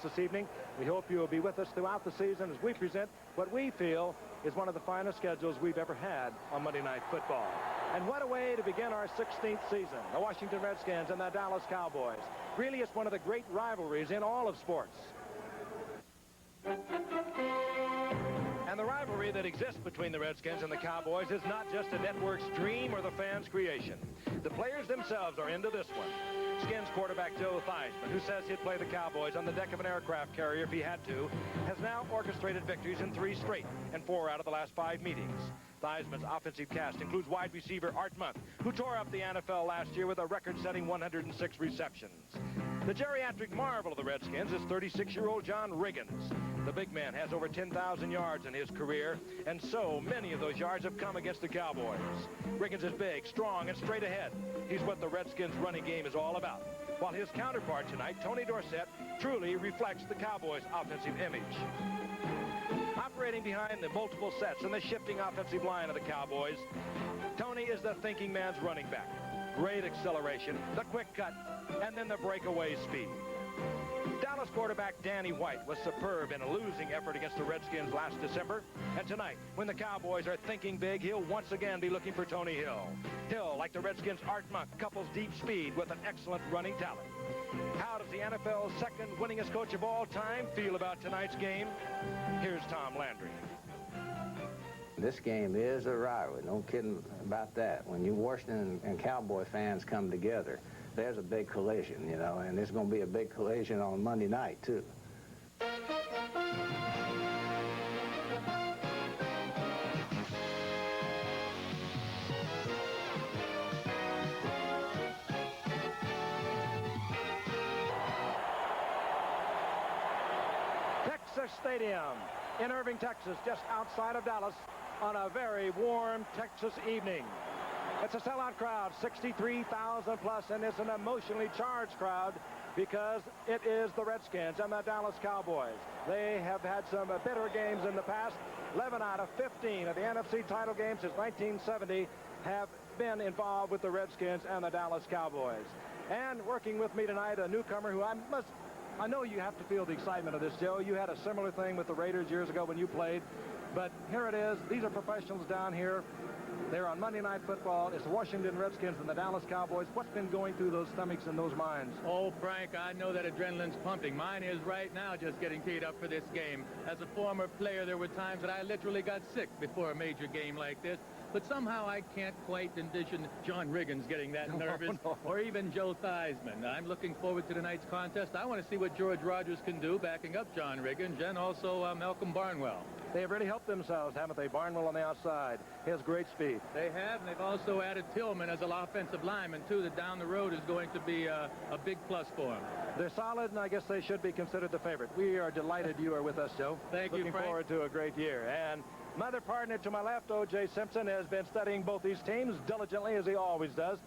This evening. We hope you will be with us throughout the season as we present what we feel is one of the finest schedules we've ever had on Monday Night Football. And what a way to begin our 16th season. The Washington Redskins and the Dallas Cowboys. Really, it's one of the great rivalries in all of sports. And the rivalry that exists between the Redskins and the Cowboys is not just a network's dream or the fans' creation. The players themselves are into this one. Skins quarterback Joe Theismann, who says he'd play the Cowboys on the deck of an aircraft carrier if he had to, has now orchestrated victories in 3 straight and 4 out of the last 5 meetings. Theismann's offensive cast includes wide receiver Art Monk, who tore up the NFL last year with a record-setting 106 receptions. The geriatric marvel of the Redskins is 36-year-old John Riggins. The big man has over 10,000 yards in his career, and so many of those yards have come against the Cowboys. Riggins is big, strong, and straight ahead. He's what the Redskins' running game is all about. While his counterpart tonight, Tony Dorsett, truly reflects the Cowboys' offensive image. Operating behind the multiple sets and the shifting offensive line of the Cowboys, Tony is the thinking man's running back. Great acceleration, the quick cut, and then the breakaway speed. Dallas quarterback Danny White was superb in a losing effort against the Redskins last December. And tonight, when the Cowboys are thinking big, he'll once again be looking for Tony Hill. Hill, like the Redskins' Art Monk, couples deep speed with an excellent running talent. How does the NFL's second winningest coach of all time feel about tonight's game? Here's Tom Landry. This game is a rivalry, no kidding about that. When you Washington and Cowboy fans come together, there's a big collision, you know, and there's going to be a big collision on Monday night, too. Texas Stadium in Irving, Texas, just outside of Dallas, on a very warm Texas evening. It's a sellout crowd, 63,000 plus, and it's an emotionally charged crowd because it is the Redskins and the Dallas Cowboys. They have had some bitter games in the past. 11 out of 15 of the NFC title games since 1970 have been involved with the Redskins and the Dallas Cowboys. And working with me tonight, a newcomer who I know you have to feel the excitement of this, Joe. You had a similar thing with the Raiders years ago when you played. But here it is. These are professionals down here. They're on Monday Night Football. It's the Washington Redskins and the Dallas Cowboys. What's been going through those stomachs and those minds? Oh, Frank, I know that adrenaline's pumping. Mine is right now, just getting teed up for this game. As a former player, there were times that I literally got sick before a major game like this. But somehow I can't quite envision John Riggins getting that nervous, or even Joe Theismann. I'm looking forward to tonight's contest. I want to see what George Rogers can do backing up John Riggins and also Malcolm Barnwell. They have really helped themselves, haven't they? Barnwell on the outside. He has great speed. They have, and they've also added Tillman as an offensive lineman, too, that down the road is going to be a big plus for him. They're solid, and I guess they should be considered the favorite. We are delighted you are with us, Joe. Thank you, Frank. Looking forward to a great year. And my other partner to my left, O.J. Simpson, has been studying both these teams diligently, as he always does.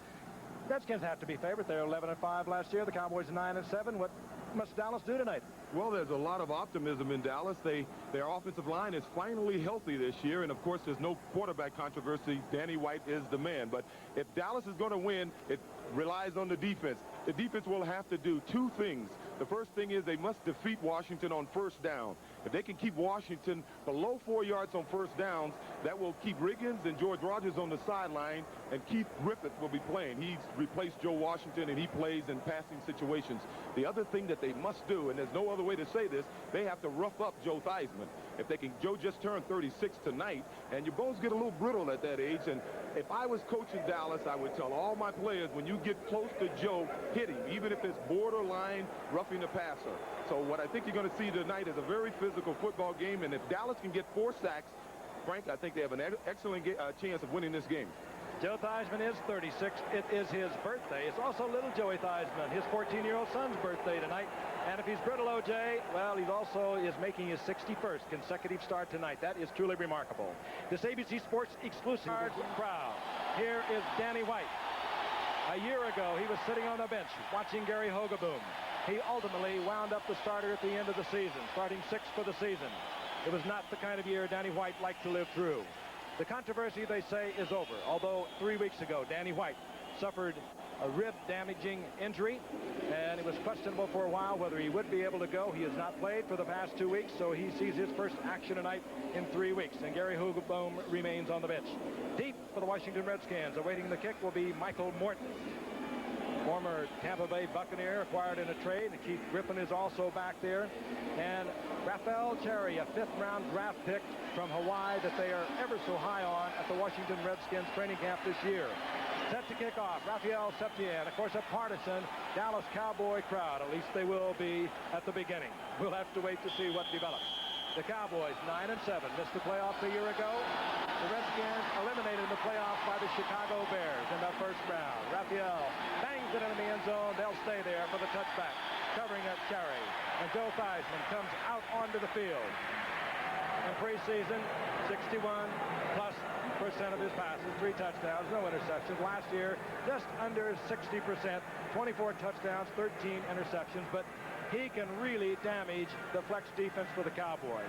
Redskins have to be favored. They're 11-5 last year. The Cowboys 9-7. What must Dallas do tonight? Well, there's a lot of optimism in Dallas. Their offensive line is finally healthy this year, and of course there's no quarterback controversy. Danny White is the man. But if Dallas is going to win, it relies on the defense. The defense will have to do 2 things. The first thing is they must defeat Washington on first down. If they can keep Washington below 4 yards on first downs, that will keep Riggins and George Rogers on the sideline, and Keith Griffith will be playing. He's replaced Joe Washington, and he plays in passing situations. The other thing that they must do, and there's no other way to say this, they have to rough up Joe Theismann. If they can, Joe just turned 36 tonight, and your bones get a little brittle at that age. And if I was coaching Dallas, I would tell all my players, when you get close to Joe, hit him, even if it's borderline roughing the passer. So what I think you're going to see tonight is a very physical football game, and if Dallas can get 4 sacks, Frank, I think they have an excellent chance of winning this game. Joe Theismann is 36. It is his birthday. It's also little Joey Theismann, his 14-year-old son's birthday tonight. And if he's brittle, O.J., well, he also is making his 61st consecutive start tonight. That is truly remarkable. This ABC Sports exclusive crowd. Here is Danny White. A year ago, he was sitting on the bench watching Gary Hogaboom. He ultimately wound up the starter at the end of the season, starting 6th for the season. It was not the kind of year Danny White liked to live through. The controversy, they say, is over, although 3 weeks ago, Danny White suffered a rib-damaging injury, and it was questionable for a while whether he would be able to go. He has not played for the past 2 weeks, so he sees his first action tonight in 3 weeks, and Gary Hugeboom remains on the bench. Deep for the Washington Redskins, awaiting the kick will be Michael Morton, former Tampa Bay Buccaneer, acquired in a trade. And Keith Griffin is also back there, and Rafael Cherry, a 5th-round draft pick from Hawaii that they are ever so high on at the Washington Redskins training camp this year. Set to kick off, Raphael Septien, of course a partisan Dallas Cowboy crowd. At least they will be at the beginning. We'll have to wait to see what develops. The Cowboys 9-7, missed the playoffs a year ago. The Redskins eliminated in the playoffs by the Chicago Bears in the first round. Raphael bangs it into the end zone. They'll stay there for the touchback, covering at Cherry. And Joe Theismann comes out onto the field. In preseason, 61+% of his passes, 3 touchdowns, no interceptions. Last year, just under 60%, 24 touchdowns, 13 interceptions. But he can really damage the flex defense for the Cowboys.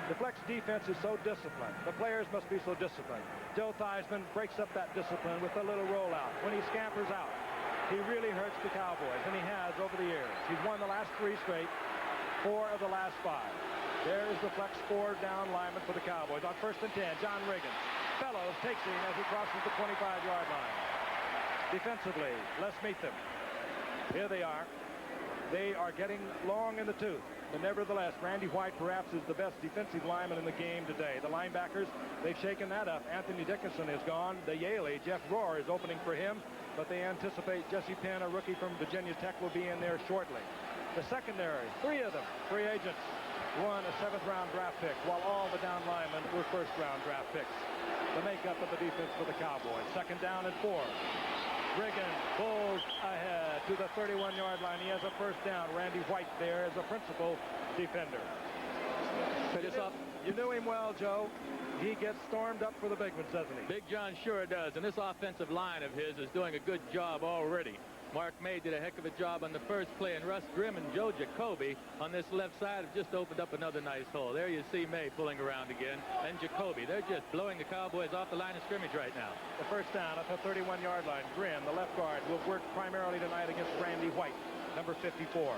The flex defense is so disciplined. The players must be so disciplined. Joe Theismann breaks up that discipline with a little rollout. When he scampers out, he really hurts the Cowboys, and he has over the years. He's won the last 3 straight, 4 of the last 5. There's the flex 4-down lineman for the Cowboys. On 1st and 10, John Riggins. Fellows takes him as he crosses the 25-yard line. Defensively, let's meet them. Here they are. They are getting long in the tooth. But nevertheless, Randy White perhaps is the best defensive lineman in the game today. The linebackers, they've shaken that up. Anthony Dickinson is gone. The Yaley, Jeff Rohr, is opening for him. But they anticipate Jesse Penn, a rookie from Virginia Tech, will be in there shortly. The secondary, 3 of them, free agents. 1 a 7th-round draft pick, while all the down linemen were 1st-round draft picks. The makeup of the defense for the Cowboys. 2nd down and 4. Riggins pulls ahead to the 31-yard line. He has a 1st down. Randy White there as a principal defender. You knew him well, Joe. He gets stormed up for the big ones, doesn't he? Big John sure does, and this offensive line of his is doing a good job already. Mark May did a heck of a job on the first play, and Russ Grimm and Joe Jacoby on this left side have just opened up another nice hole. There you see May pulling around again, and Jacoby. They're just blowing the Cowboys off the line of scrimmage right now. The 1st down at the 31-yard line. Grimm, the left guard, will work primarily tonight against Randy White, number 54.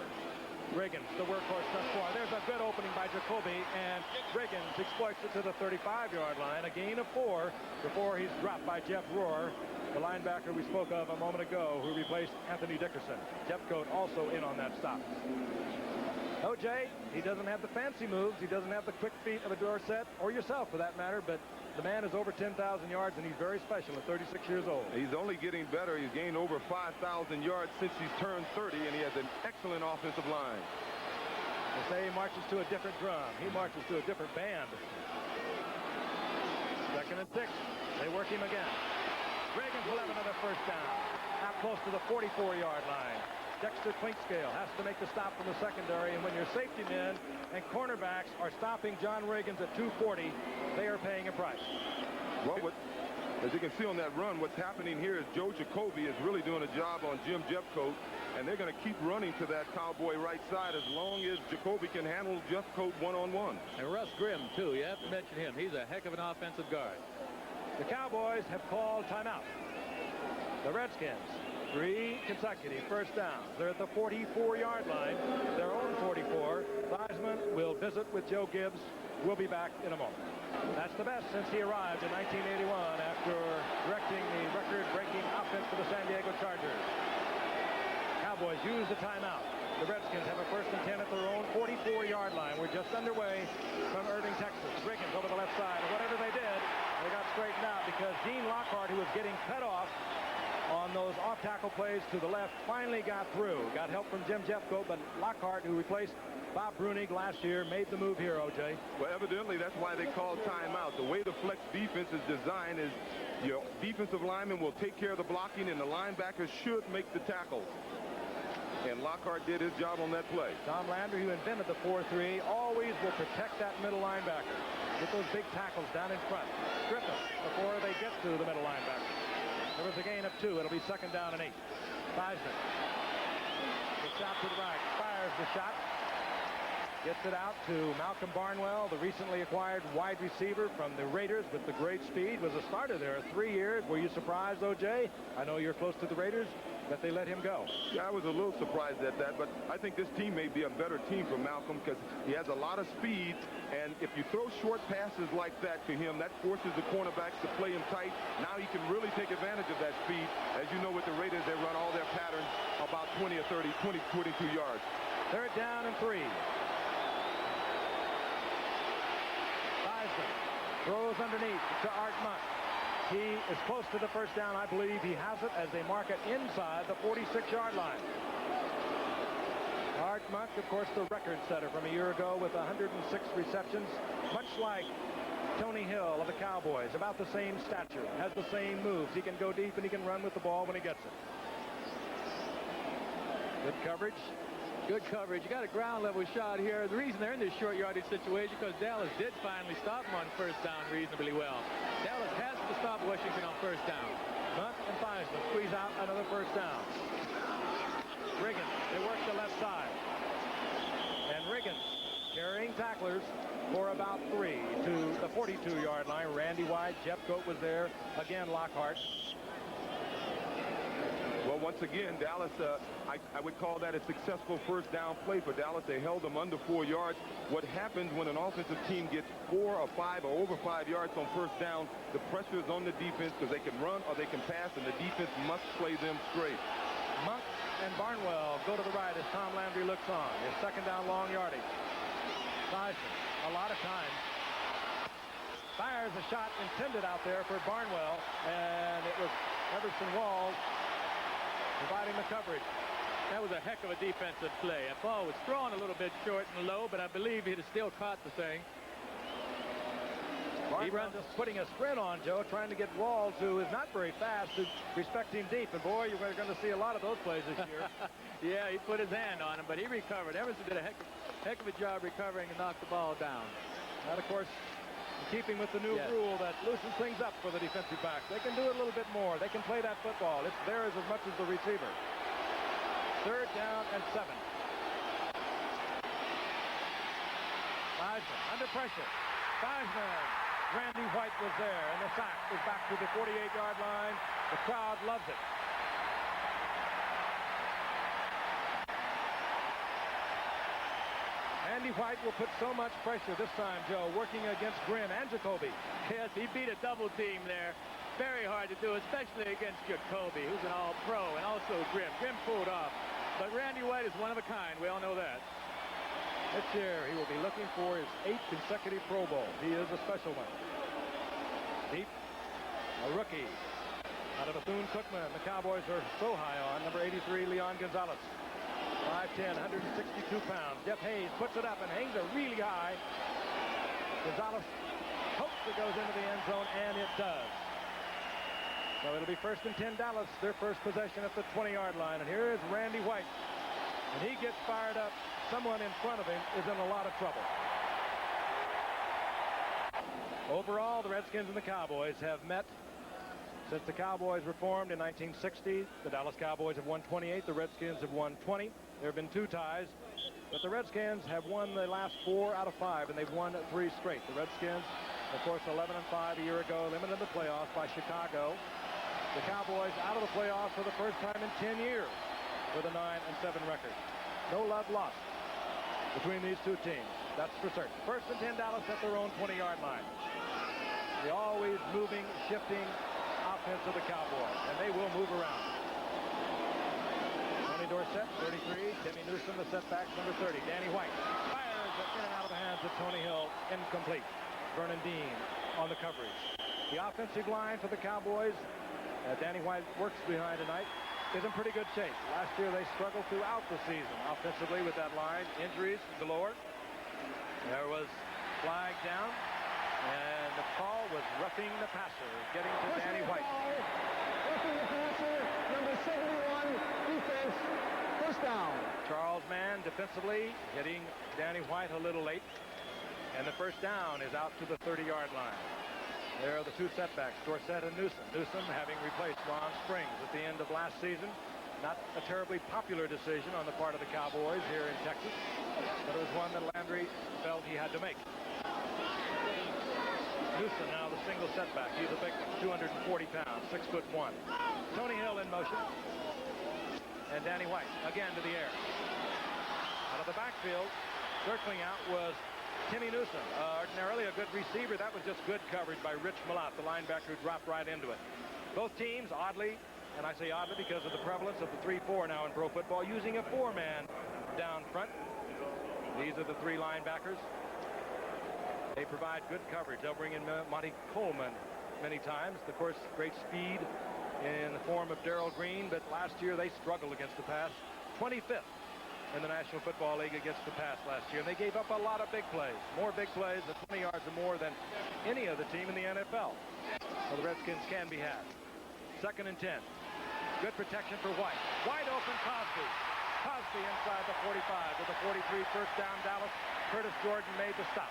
Riggins, the workhorse thus far. There's a good opening by Jacoby, and Riggins exploits it to the 35-yard line. A gain of 4 before he's dropped by Jeff Rohr, the linebacker we spoke of a moment ago, who replaced Anthony Dickerson. Jeffcoat also in on that stop. O.J., he doesn't have the fancy moves. He doesn't have the quick feet of a Dorsett, or yourself for that matter, but the man is over 10,000 yards, and he's very special at 36 years old. He's only getting better. He's gained over 5,000 yards since he's turned 30, and he has an excellent offensive line. They say he marches to a different drum. He marches to a different band. 2nd and 6. They work him again. Riggins will have another 1st down. Out close to the 44-yard line. Dexter Clinkscale has to make the stop from the secondary, and when your safety men and cornerbacks are stopping John Riggins at 240, they are paying a price. Well, as you can see on that run, what's happening here is Joe Jacoby is really doing a job on Jim Jeffcoat, and they're going to keep running to that Cowboy right side as long as Jacoby can handle Jeffcoat one-on-one. And Russ Grimm, too. You have to mention him. He's a heck of an offensive guard. The Cowboys have called timeout. The Redskins, 3 consecutive 1st downs. They're at the 44-yard line, their own 44. Theismann will visit with Joe Gibbs. We'll be back in a moment. That's the best since he arrived in 1981 after directing the record-breaking offense for the San Diego Chargers. Cowboys use the timeout. The Redskins have a 1st and 10 at their own 44-yard line. We're just underway from Irving, Texas. Riggins over the left side. And whatever they did, they got straightened out because Dean Lockhart, who was getting cut off on those off-tackle plays to the left, finally got through. Got help from Jim Jeffcoat, but Lockhart, who replaced Bob Brunig last year, made the move here, O.J. Well, evidently, that's why they called timeout. The way the flex defense is designed is your defensive lineman will take care of the blocking, and the linebackers should make the tackles. And Lockhart did his job on that play. Tom Landry, who invented the 4-3, always will protect that middle linebacker. Get those big tackles down in front. Griffin before they get to the middle linebacker. There was a gain of 2. It'll be 2nd down and 8. Theismann. The shot to the right. Fires the shot. Gets it out to Malcolm Barnwell, the recently acquired wide receiver from the Raiders with the great speed. Was a starter there 3 years. Were you surprised, O.J.? I know you're close to the Raiders, that they let him go. Yeah, I was a little surprised at that, but I think this team may be a better team for Malcolm because he has a lot of speed, and if you throw short passes like that to him, that forces the cornerbacks to play him tight. Now he can really take advantage of that speed. As you know, with the Raiders, they run all their patterns about 20 or 30, 20, 22 yards. Third down and 3. Theismann throws underneath to Art Monk. He is close to the first down. I believe he has it as they mark it inside the 46-yard line. Art Monk, of course, the record setter from a year ago with 106 receptions, much like Tony Hill of the Cowboys, about the same stature, has the same moves. He can go deep and he can run with the ball when he gets it. Good coverage. Good coverage. You got a ground level shot here. The reason they're in this short yardage situation because Dallas did finally stop him on first down reasonably well. Dallas has to stop Washington on first down. Monk and Theismann squeeze out another first down. Riggins, they work the left side. And Riggins carrying tacklers for about 3 to the 42-yard line. Randy White, Jeff Goat was there. Again, Lockhart. Well, once again, Dallas, I would call that a successful first down play for Dallas. They held them under 4 yards. What happens when an offensive team gets 4 or 5 or over 5 yards on first down, the pressure is on the defense because they can run or they can pass, and the defense must play them straight. Monk and Barnwell go to the right as Tom Landry looks on. His second down, long yardage. Theismann, a lot of time, fires a shot intended out there for Barnwell, and it was Everson Walls providing the coverage. That was a heck of a defensive play. That ball was thrown a little bit short and low, but I believe he'd have still caught the thing. He runs just putting a sprint on, Joe, trying to get Walls, who is not very fast, to respect him deep. And boy, you're going to see a lot of those plays this year. Yeah, he put his hand on him, but he recovered. Everson did a heck of a job recovering and knocked the ball down. That, of course, in keeping with the new rule that loosens things up for the defensive backs. They can do it a little bit more. They can play that football. It's theirs as much as the receiver. Third down and 7. Theismann under pressure. Theismann. Randy White was there, and the sack is back to the 48-yard line. The crowd loves it. Randy White will put so much pressure this time, Joe, working against Grin and Jacoby. Yes, he beat a double team there. Very hard to do, especially against Jacoby, who's an all-pro, and also Grim. Grim pulled off. But Randy White is one of a kind. We all know that. This year, he will be looking for his 8th consecutive Pro Bowl. He is a special one. Deep, a rookie out of Bethune-Cookman. The Cowboys are so high on. Number 83, Leon Gonzalez. 5'10", 162 pounds. Jeff Hayes puts it up and hangs it really high. Gonzalez hopes it goes into the end zone, and it does. So it'll be 1st and 10 Dallas, their first possession at the 20-yard line. And here is Randy White. When he gets fired up, someone in front of him is in a lot of trouble. Overall, the Redskins and the Cowboys have met since the Cowboys were formed in 1960. The Dallas Cowboys have won 28. The Redskins have won 20. There have been 2 ties, but the Redskins have won the last 4 out of 5, and they've won 3 straight. The Redskins, of course, 11-5 a year ago, limited in the playoffs by Chicago. The Cowboys out of the playoffs for the first time in 10 years with a 9-7 record. No love lost between these 2 teams. That's for certain. 1st and 10 Dallas at their own 20-yard line. The always moving, shifting offense of the Cowboys, and they will move around. Tony Dorsett, 33. Timmy Newsom, the setbacks, number 30. Danny White fires it in and out of the hands of Tony Hill. Incomplete. Vernon Dean on the coverage. The offensive line for the Cowboys, Danny White works behind tonight, is in pretty good shape. Last year they struggled throughout the season offensively with that line. Injuries galore. There was flag down, and the call was roughing the passer, getting to Danny White. Roughing the passer, number 71, defense, first down. Charles Mann defensively hitting Danny White a little late, and the first down is out to the 30-yard line. There are the 2 setbacks, Dorsett and Newsom. Newsom having replaced Ron Springs at the end of last season. Not a terribly popular decision on the part of the Cowboys here in Texas, but it was one that Landry felt he had to make. Newsom now the single setback. He's a big one, 240 pounds, 6'1". Tony Hill in motion. And Danny White again to the air. Out of the backfield, circling out was Timmy Newsom. Ordinarily a good receiver. That was just good coverage by Rich Malott, the linebacker who dropped right into it. Both teams, oddly, and I say oddly because of the prevalence of the 3-4 now in pro football, using a 4-man down front. These are the 3 linebackers. They provide good coverage. They'll bring in Monty Coleman many times. Of course, great speed in the form of Darrell Green, but last year they struggled against the pass. 25th in the National Football League against the pass last year. And they gave up a lot of big plays. More big plays at 20 yards or more than any other team in the NFL. Well, the Redskins can be had. 2nd and 10. Good protection for White. Wide open Cosby. Cosby inside the 45 with a 43 first down Dallas. Curtis Jordan made the stop.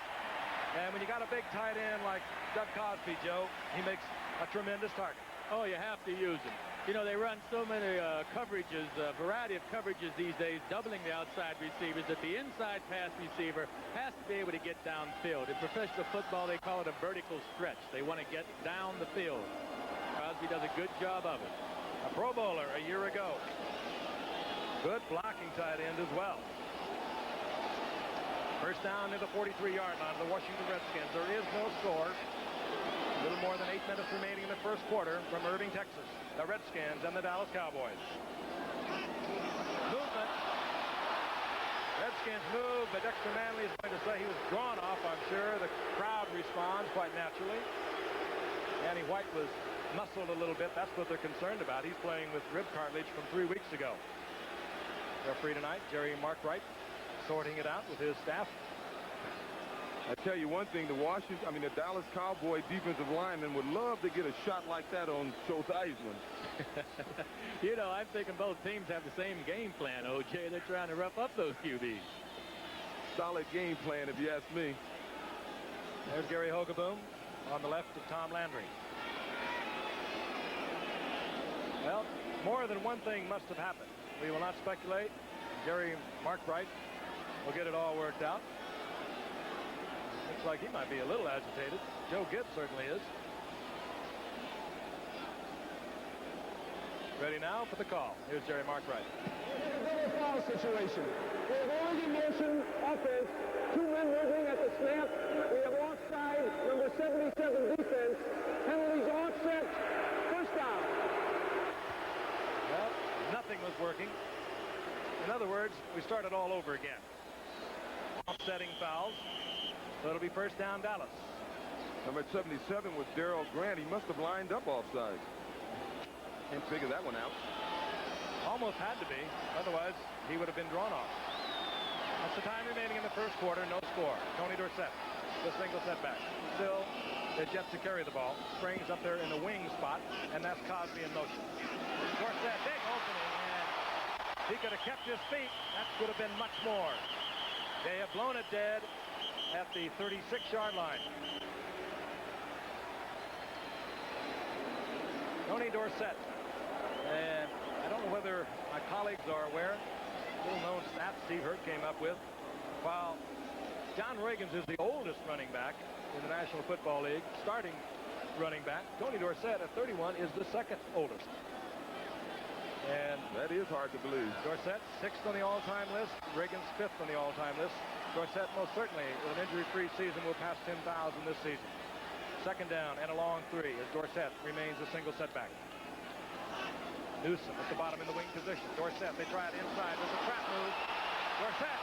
And when you got a big tight end like Doug Cosby, Joe, he makes a tremendous target. Oh, you have to use him. You know, they run so many coverages, variety of coverages these days, doubling the outside receivers, that the inside pass receiver has to be able to get downfield. In professional football, they call it a vertical stretch. They want to get down the field. Cosby does a good job of it. A Pro Bowler a year ago. Good blocking tight end as well. First down near the 43-yard line of the Washington Redskins. There is no score. A little more than 8 minutes remaining in the first quarter from Irving, Texas. The Redskins and the Dallas Cowboys. Movement. Redskins move, but Dexter Manley is going to say he was drawn off, I'm sure. The crowd responds quite naturally. Danny White was muscled a little bit. That's what they're concerned about. He's playing with rib cartilage from 3 weeks ago. Referee tonight, Jerry Markwright, sorting it out with his staff. I tell you one thing, the Dallas Cowboy defensive lineman would love to get a shot like that on Joe Theismann. You know, I'm thinking both teams have the same game plan, O.J. They're trying to rough up those QBs. Solid game plan, if you ask me. There's Gary Hogaboom on the left of Tom Landry. Well, more than one thing must have happened. We will not speculate. Jerry Markwright will get it all worked out. Looks like he might be a little agitated. Joe Gibbs certainly is. Ready now for the call. Here's Jerry Markwright. It's a foul situation. We have Oregon motion offense. 2 men moving at the snap. We have offside, number 77 defense. Penalties offset. First down. Well, nothing was working. In other words, we started all over again. Offsetting fouls. So it'll be first down Dallas. Number 77 was Darrell Grant. He must have lined up offside. Can't figure that one out. Almost had to be. Otherwise, he would have been drawn off. That's the time remaining in the first quarter. No score. Tony Dorsett, the single setback. Still, is yet to carry the ball. Springs up there in the wing spot, and that's Cosby in motion. Dorsett, big opening, and he could have kept his feet. That would have been much more. They have blown it dead at the 36-yard line. Tony Dorsett. And I don't know whether my colleagues are aware. Little-known stat Steve Hurt came up with. While John Reagans is the oldest running back in the National Football League, starting running back, Tony Dorsett at 31 is the second oldest. And that is hard to believe. Dorsett 6th on the all-time list. Reagans 5th on the all-time list. Dorsett most certainly with an injury-free season will pass 10,000 this season. Second down and a long 3 as Dorsett remains a single setback. Newsom at the bottom in the wing position. Dorsett, they try it inside. There's a trap move. Dorsett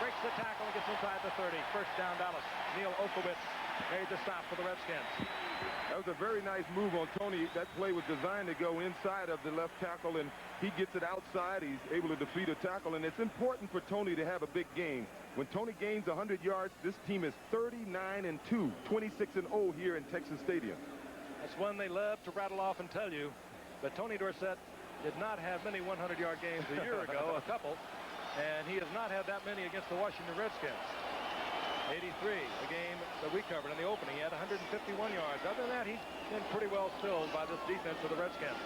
breaks the tackle and gets inside the 30. First down Dallas. Neil Okowitz made the stop for the Redskins. That was a very nice move on Tony. That play was designed to go inside of the left tackle, and he gets it outside. He's able to defeat a tackle, and it's important for Tony to have a big game. When Tony gains 100 yards, this team is 39-2, 26-0 here in Texas Stadium. That's one they love to rattle off and tell you. But Tony Dorsett did not have many 100-yard games a year ago, a couple, and he has not had that many against the Washington Redskins. 83, a game that we covered in the opening. He had 151 yards. Other than that, he's been pretty well stilled by this defense of the Redskins.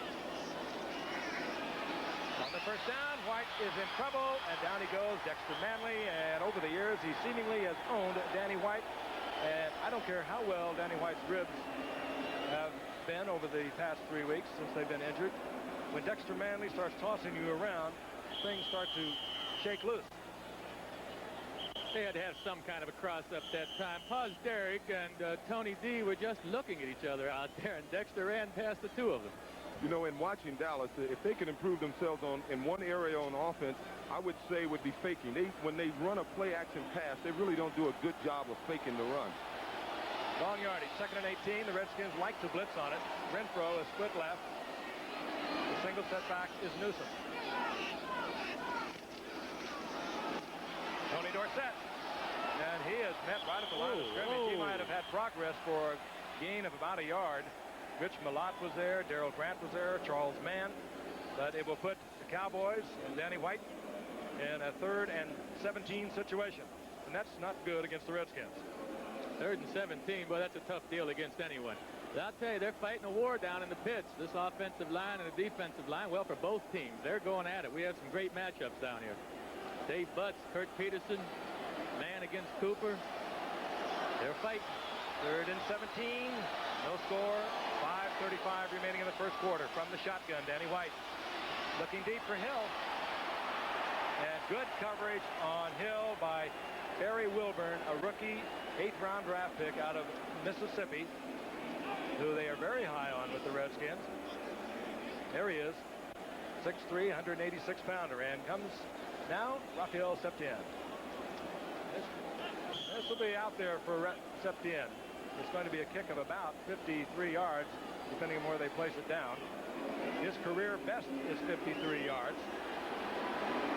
On the first down, White is in trouble, and down he goes, Dexter Manley. And over the years, he seemingly has owned Danny White. And I don't care how well Danny White's ribs have been over the past 3 weeks since they've been injured. When Dexter Manley starts tossing you around, things start to shake loose. They had to have some kind of a cross-up that time. Paz Derrick and Tony D were just looking at each other out there, and Dexter ran past the two of them. You know, in watching Dallas, if they can improve themselves in one area on offense, I would say would be faking. When they run a play-action pass, they really don't do a good job of faking the run. Long yardage, 2nd and 18. The Redskins like to blitz on it. Renfro is split left. The single setback is Newsom. Tony Dorsett. And he is met right at the line of scrimmage. He might have had progress for a gain of about a yard. Rich Malott was there. Darrell Grant was there. Charles Mann. But it will put the Cowboys and Danny White in a 3rd and 17 situation. And that's not good against the Redskins. 3rd and 17, well, that's a tough deal against anyone. But I'll tell you, they're fighting a war down in the pits. This offensive line and the defensive line, well, for both teams, they're going at it. We have some great matchups down here. Dave Butts, Kurt Peterson, man against Cooper. They're fighting. 3rd and 17. No score. 5:35 remaining in the first quarter. From the shotgun, Danny White looking deep for Hill. And good coverage on Hill by Barry Wilburn, a rookie 8th-round draft pick out of Mississippi, who they are very high on with the Redskins. There he is, 6'3", 186-pounder, and comes now Rafael Septien. This will be out there for Septien. It's going to be a kick of about 53 yards, depending on where they place it down. His career best is 53 yards.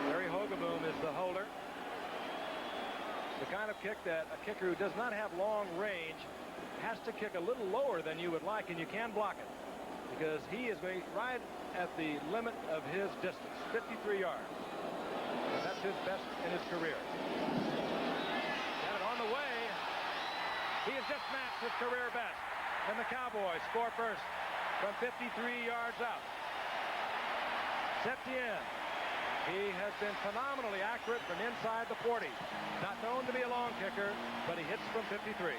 Larry Hogeboom is the holder. The kind of kick that a kicker who does not have long range has to kick a little lower than you would like, and you can block it because he is right at the limit of his distance, 53 yards. And that's his best in his career. And on the way, he has just matched his career best. And the Cowboys score first from 53 yards out. Septien. He has been phenomenally accurate from inside the 40. Not known to be a long kicker, but he hits from 53.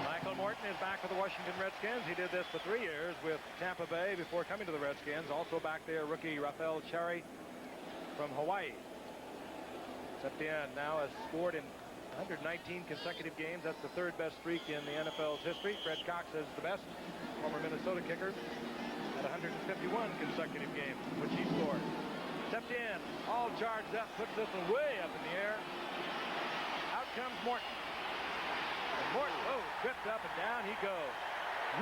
Michael Morton is back for the Washington Redskins. He did this for 3 years with Tampa Bay before coming to the Redskins. Also back there, rookie Rafael Cherry from Hawaii. Septien now has scored in 119 consecutive games. That's the 3rd best streak in the NFL's history. Fred Cox is the best, former Minnesota kicker, at 151 consecutive games, which he scored. Septien, all charged up, puts this one way up in the air. Out comes Morton. And Morton, tripped up and down he goes.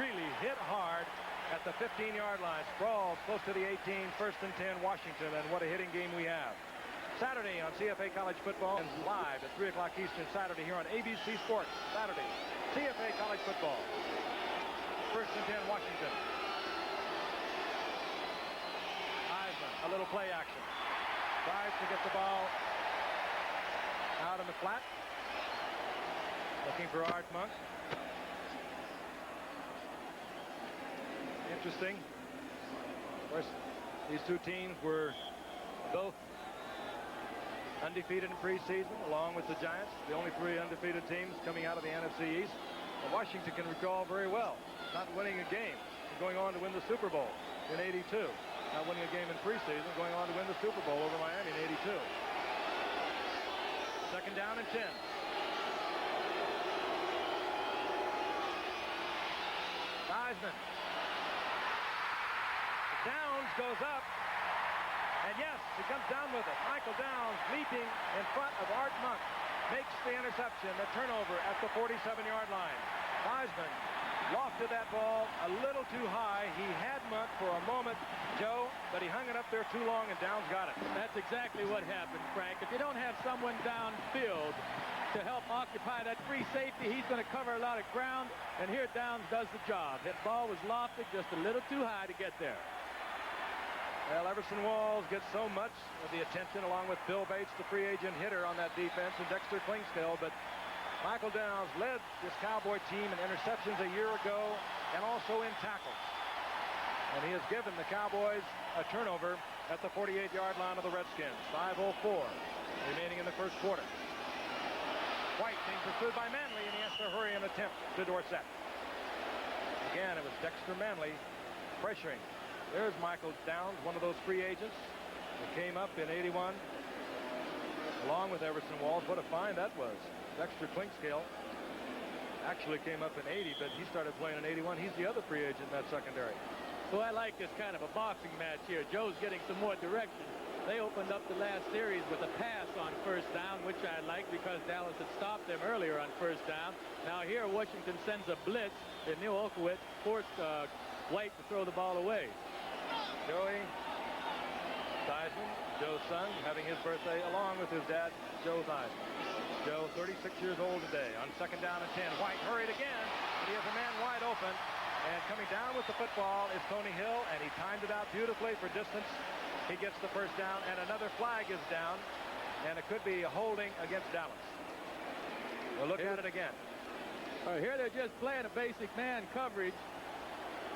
Really hit hard at the 15-yard line. Sprawls close to the 18, 1st and 10, Washington, and what a hitting game we have. Saturday on CFA College Football and live at 3 o'clock Eastern Saturday here on ABC Sports. Saturday, CFA College Football. 1st and 10, Washington. A little play action. Tries to get the ball out in the flat. Looking for Art Monk. Interesting. Of course, these two teams were both undefeated in preseason, along with the Giants, the only 3 undefeated teams coming out of the NFC East. And Washington can recall very well not winning a game and going on to win the Super Bowl in '82. Not winning a game in preseason, going on to win the Super Bowl over Miami in '82. 2nd down and 10. Theismann. Downs goes up. And yes, he comes down with it. Michael Downs leaping in front of Art Monk. Makes the interception, the turnover at the 47-yard line. Theismann lofted that ball a little too high. He had Monk for a moment, Joe, but he hung it up there too long, and Downs got it. That's exactly what happened, Frank. If you don't have someone downfield to help occupy that free safety, he's going to cover a lot of ground, and here Downs does the job. That ball was lofted just a little too high to get there. Well, Everson Walls gets so much of the attention, along with Bill Bates, the free agent hitter on that defense, and Dexter Klingskill, but Michael Downs led this Cowboy team in interceptions a year ago and also in tackles. And he has given the Cowboys a turnover at the 48-yard line of the Redskins. 5:04 remaining in the first quarter. White being pursued by Manley, and he has to hurry and attempt to Dorsett. Again, it was Dexter Manley pressuring. There's Michael Downs, one of those free agents that came up in '81 along with Everson Walls. What a find that was. Dexter Clinkscale actually came up in '80, but he started playing in '81. He's the other free agent in that secondary. Well, I like this kind of a boxing match here. Joe's getting some more direction. They opened up the last series with a pass on first down, which I like because Dallas had stopped them earlier on first down. Now here, Washington sends a blitz, and Neil Olkowitz forced White to throw the ball away. Joey Theismann, Joe's son, having his birthday along with his dad, Joe Theismann. Joe, 36 years old today. On second down and 10, White hurried again, but he has a man wide open. And coming down with the football is Tony Hill, and he timed it out beautifully for distance. He gets the first down, and another flag is down, and it could be a holding against Dallas. We'll look at it again. Here they're just playing a basic man coverage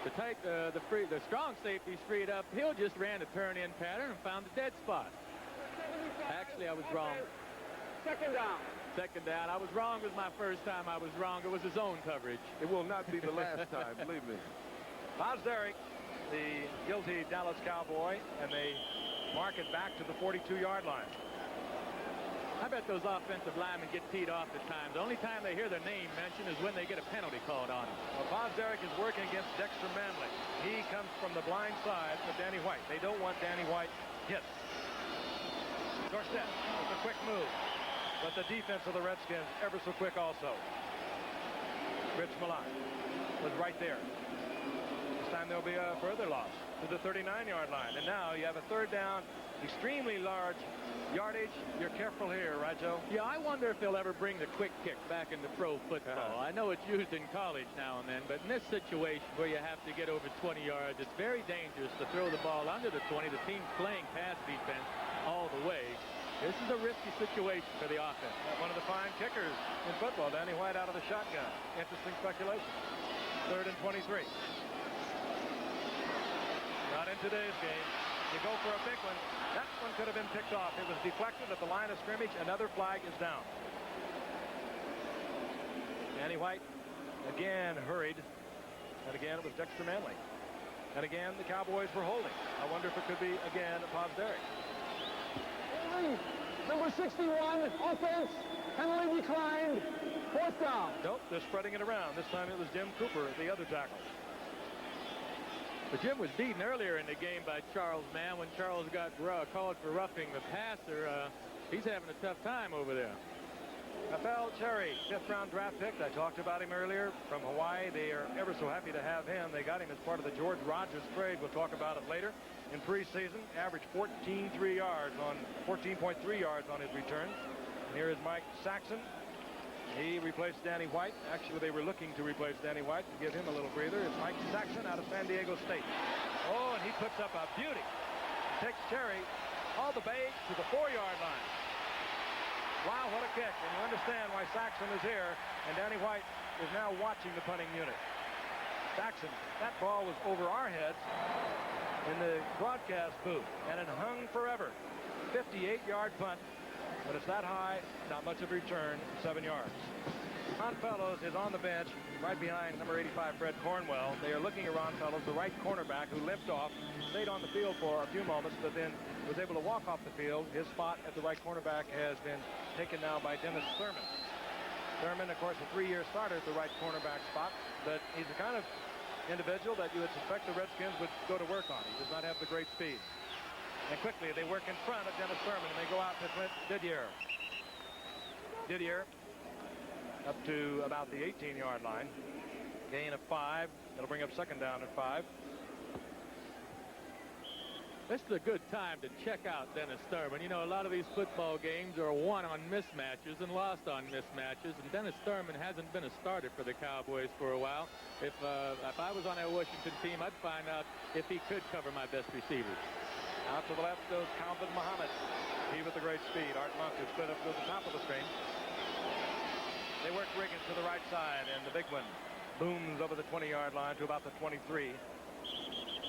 to take the strong safety's freed up. Hill just ran a turn-in pattern and found the dead spot. Actually, I was wrong. Second down. Second down. I was wrong with my first time. I was wrong. It was his own coverage. It will not be the last time, believe me. Derrick, the guilty Dallas Cowboy, and they mark it back to the 42-yard line. I bet those offensive linemen get teed off at times. The only time they hear their name mentioned is when they get a penalty called on them. Well, Derrick is working against Dexter Manley. He comes from the blind side of Danny White. They don't want Danny White hit. Dorsett with a quick move. But the defense of the Redskins ever so quick also. Rich Malott was right there. This time there'll be a further loss to the 39-yard line. And now you have a third down, extremely large yardage. You're careful here, right, Joe? Yeah, I wonder if they'll ever bring the quick kick back into pro football. I know it's used in college now and then, but in this situation where you have to get over 20 yards, it's very dangerous to throw the ball under the 20. The team's playing pass defense all the way. This is a risky situation for the offense. One of the fine kickers in football, Danny White out of the shotgun. Interesting speculation. 3rd and 23. Not in today's game. You go for a big one. That one could have been picked off. It was deflected at the line of scrimmage. Another flag is down. Danny White again hurried. And again, it was Dexter Manley. And again, the Cowboys were holding. I wonder if it could be again Derrick. Number 61, offense, penalty declined, 4th down. Nope, they're spreading it around. This time it was Jim Cooper, the other tackle. But Jim was beaten earlier in the game by Charles Mann when Charles got called for roughing the passer. He's having a tough time over there. Rafael Cherry, 5th-round draft pick. I talked about him earlier from Hawaii. They are ever so happy to have him. They got him as part of the George Rogers trade. We'll talk about it later. In preseason, averaged 14.3 yards on his return. And here is Mike Saxon. He replaced Danny White. Actually, they were looking to replace Danny White to give him a little breather. It's Mike Saxon out of San Diego State. Oh, and he puts up a beauty. Takes Cherry all the way to the 4-yard line. Wow, what a kick. And you understand why Saxon is here. And Danny White is now watching the punting unit. Saxon, that ball was over our heads in the broadcast booth, and it hung forever. 58-yard punt, but it's that high, not much of a return, 7 yards. Ron Fellows is on the bench right behind number 85, Fred Cornwell. They are looking at Ron Fellows, the right cornerback who limped off, stayed on the field for a few moments, but then was able to walk off the field. His spot at the right cornerback has been taken now by Dennis Thurman. Thurman, of course, a 3-year starter at the right cornerback spot, but he's the kind of individual that you would suspect the Redskins would go to work on. He does not have the great speed. And quickly, they work in front of Dennis Thurman, and they go out to Clint Didier. Didier up to about the 18-yard line. Gain of 5. That'll bring up second down at 5. This is a good time to check out Dennis Thurman. You know, a lot of these football games are won on mismatches and lost on mismatches, and Dennis Thurman hasn't been a starter for the Cowboys for a while. If I was on that Washington team, I'd find out if he could cover my best receivers. Out to the left goes Calvin Muhammad. He with the great speed. Art Monk is split up to the top of the screen. They work Riggins to the right side, and the big one booms over the 20-yard line to about the 23.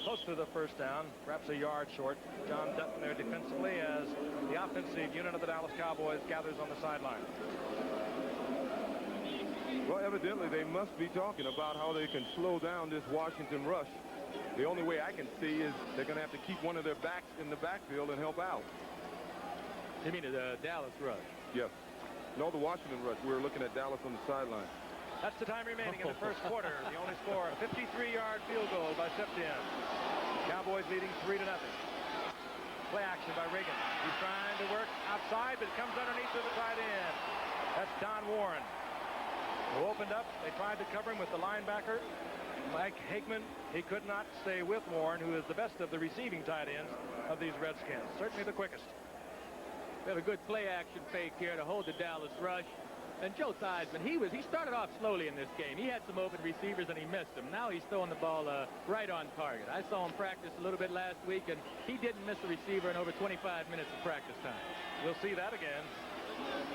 close to the first down, perhaps a yard short. John Dutton there defensively as the offensive unit of the Dallas Cowboys gathers on the sideline. Well, evidently they must be talking about how they can slow down this Washington rush. The only way I can see is they're going to have to keep one of their backs in the backfield and help out. You mean the Dallas rush? Yes. No, the Washington rush. We're looking at Dallas on the sideline. That's the time remaining in the first quarter. The only score, a 53-yard field goal by Septien. Cowboys leading 3-0. Play action by Reagan. He's trying to work outside, but it comes underneath to the tight end. That's Don Warren, who opened up. They tried to cover him with the linebacker, Mike Hagman. He could not stay with Warren, who is the best of the receiving tight ends of these Redskins. Certainly the quickest. We have a good play action fake here to hold the Dallas rush. And Joe Theismann, he started off slowly in this game. He had some open receivers and he missed them. Now he's throwing the ball right on target. I saw him practice a little bit last week, and he didn't miss a receiver in over 25 minutes of practice time. We'll see that again.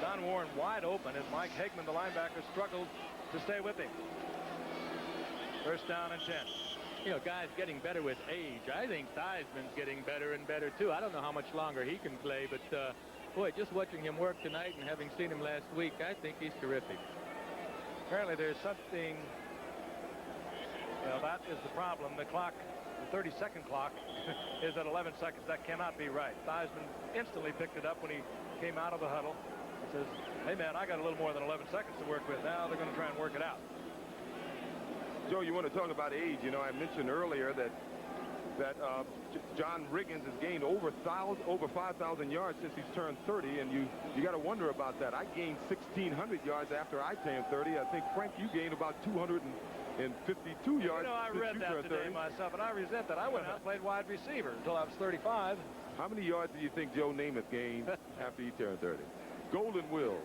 Don Warren wide open as Mike Hagman, the linebacker, struggled to stay with him. First down and 10. You know, guys getting better with age. I think Theismann's getting better and better, too. I don't know how much longer he can play, but boy, just watching him work tonight and having seen him last week, I think he's terrific. Apparently there's something, well, that is the problem. The clock, the 30-second clock is at 11 seconds. That cannot be right. Theismann instantly picked it up when he came out of the huddle. He says, hey, man, I got a little more than 11 seconds to work with. Now they're going to try and work it out. Joe, you want to talk about age. You know, I mentioned earlier that John Riggins has gained over 5,000 yards since he's turned 30, and you got to wonder about that. I gained 1,600 yards after I turned 30. I think, Frank, you gained about 252 yards. You know, I read that today myself, and I resent that. I went out and played wide receiver until I was 35. How many yards do you think Joe Namath gained after he turned 30? Golden Will,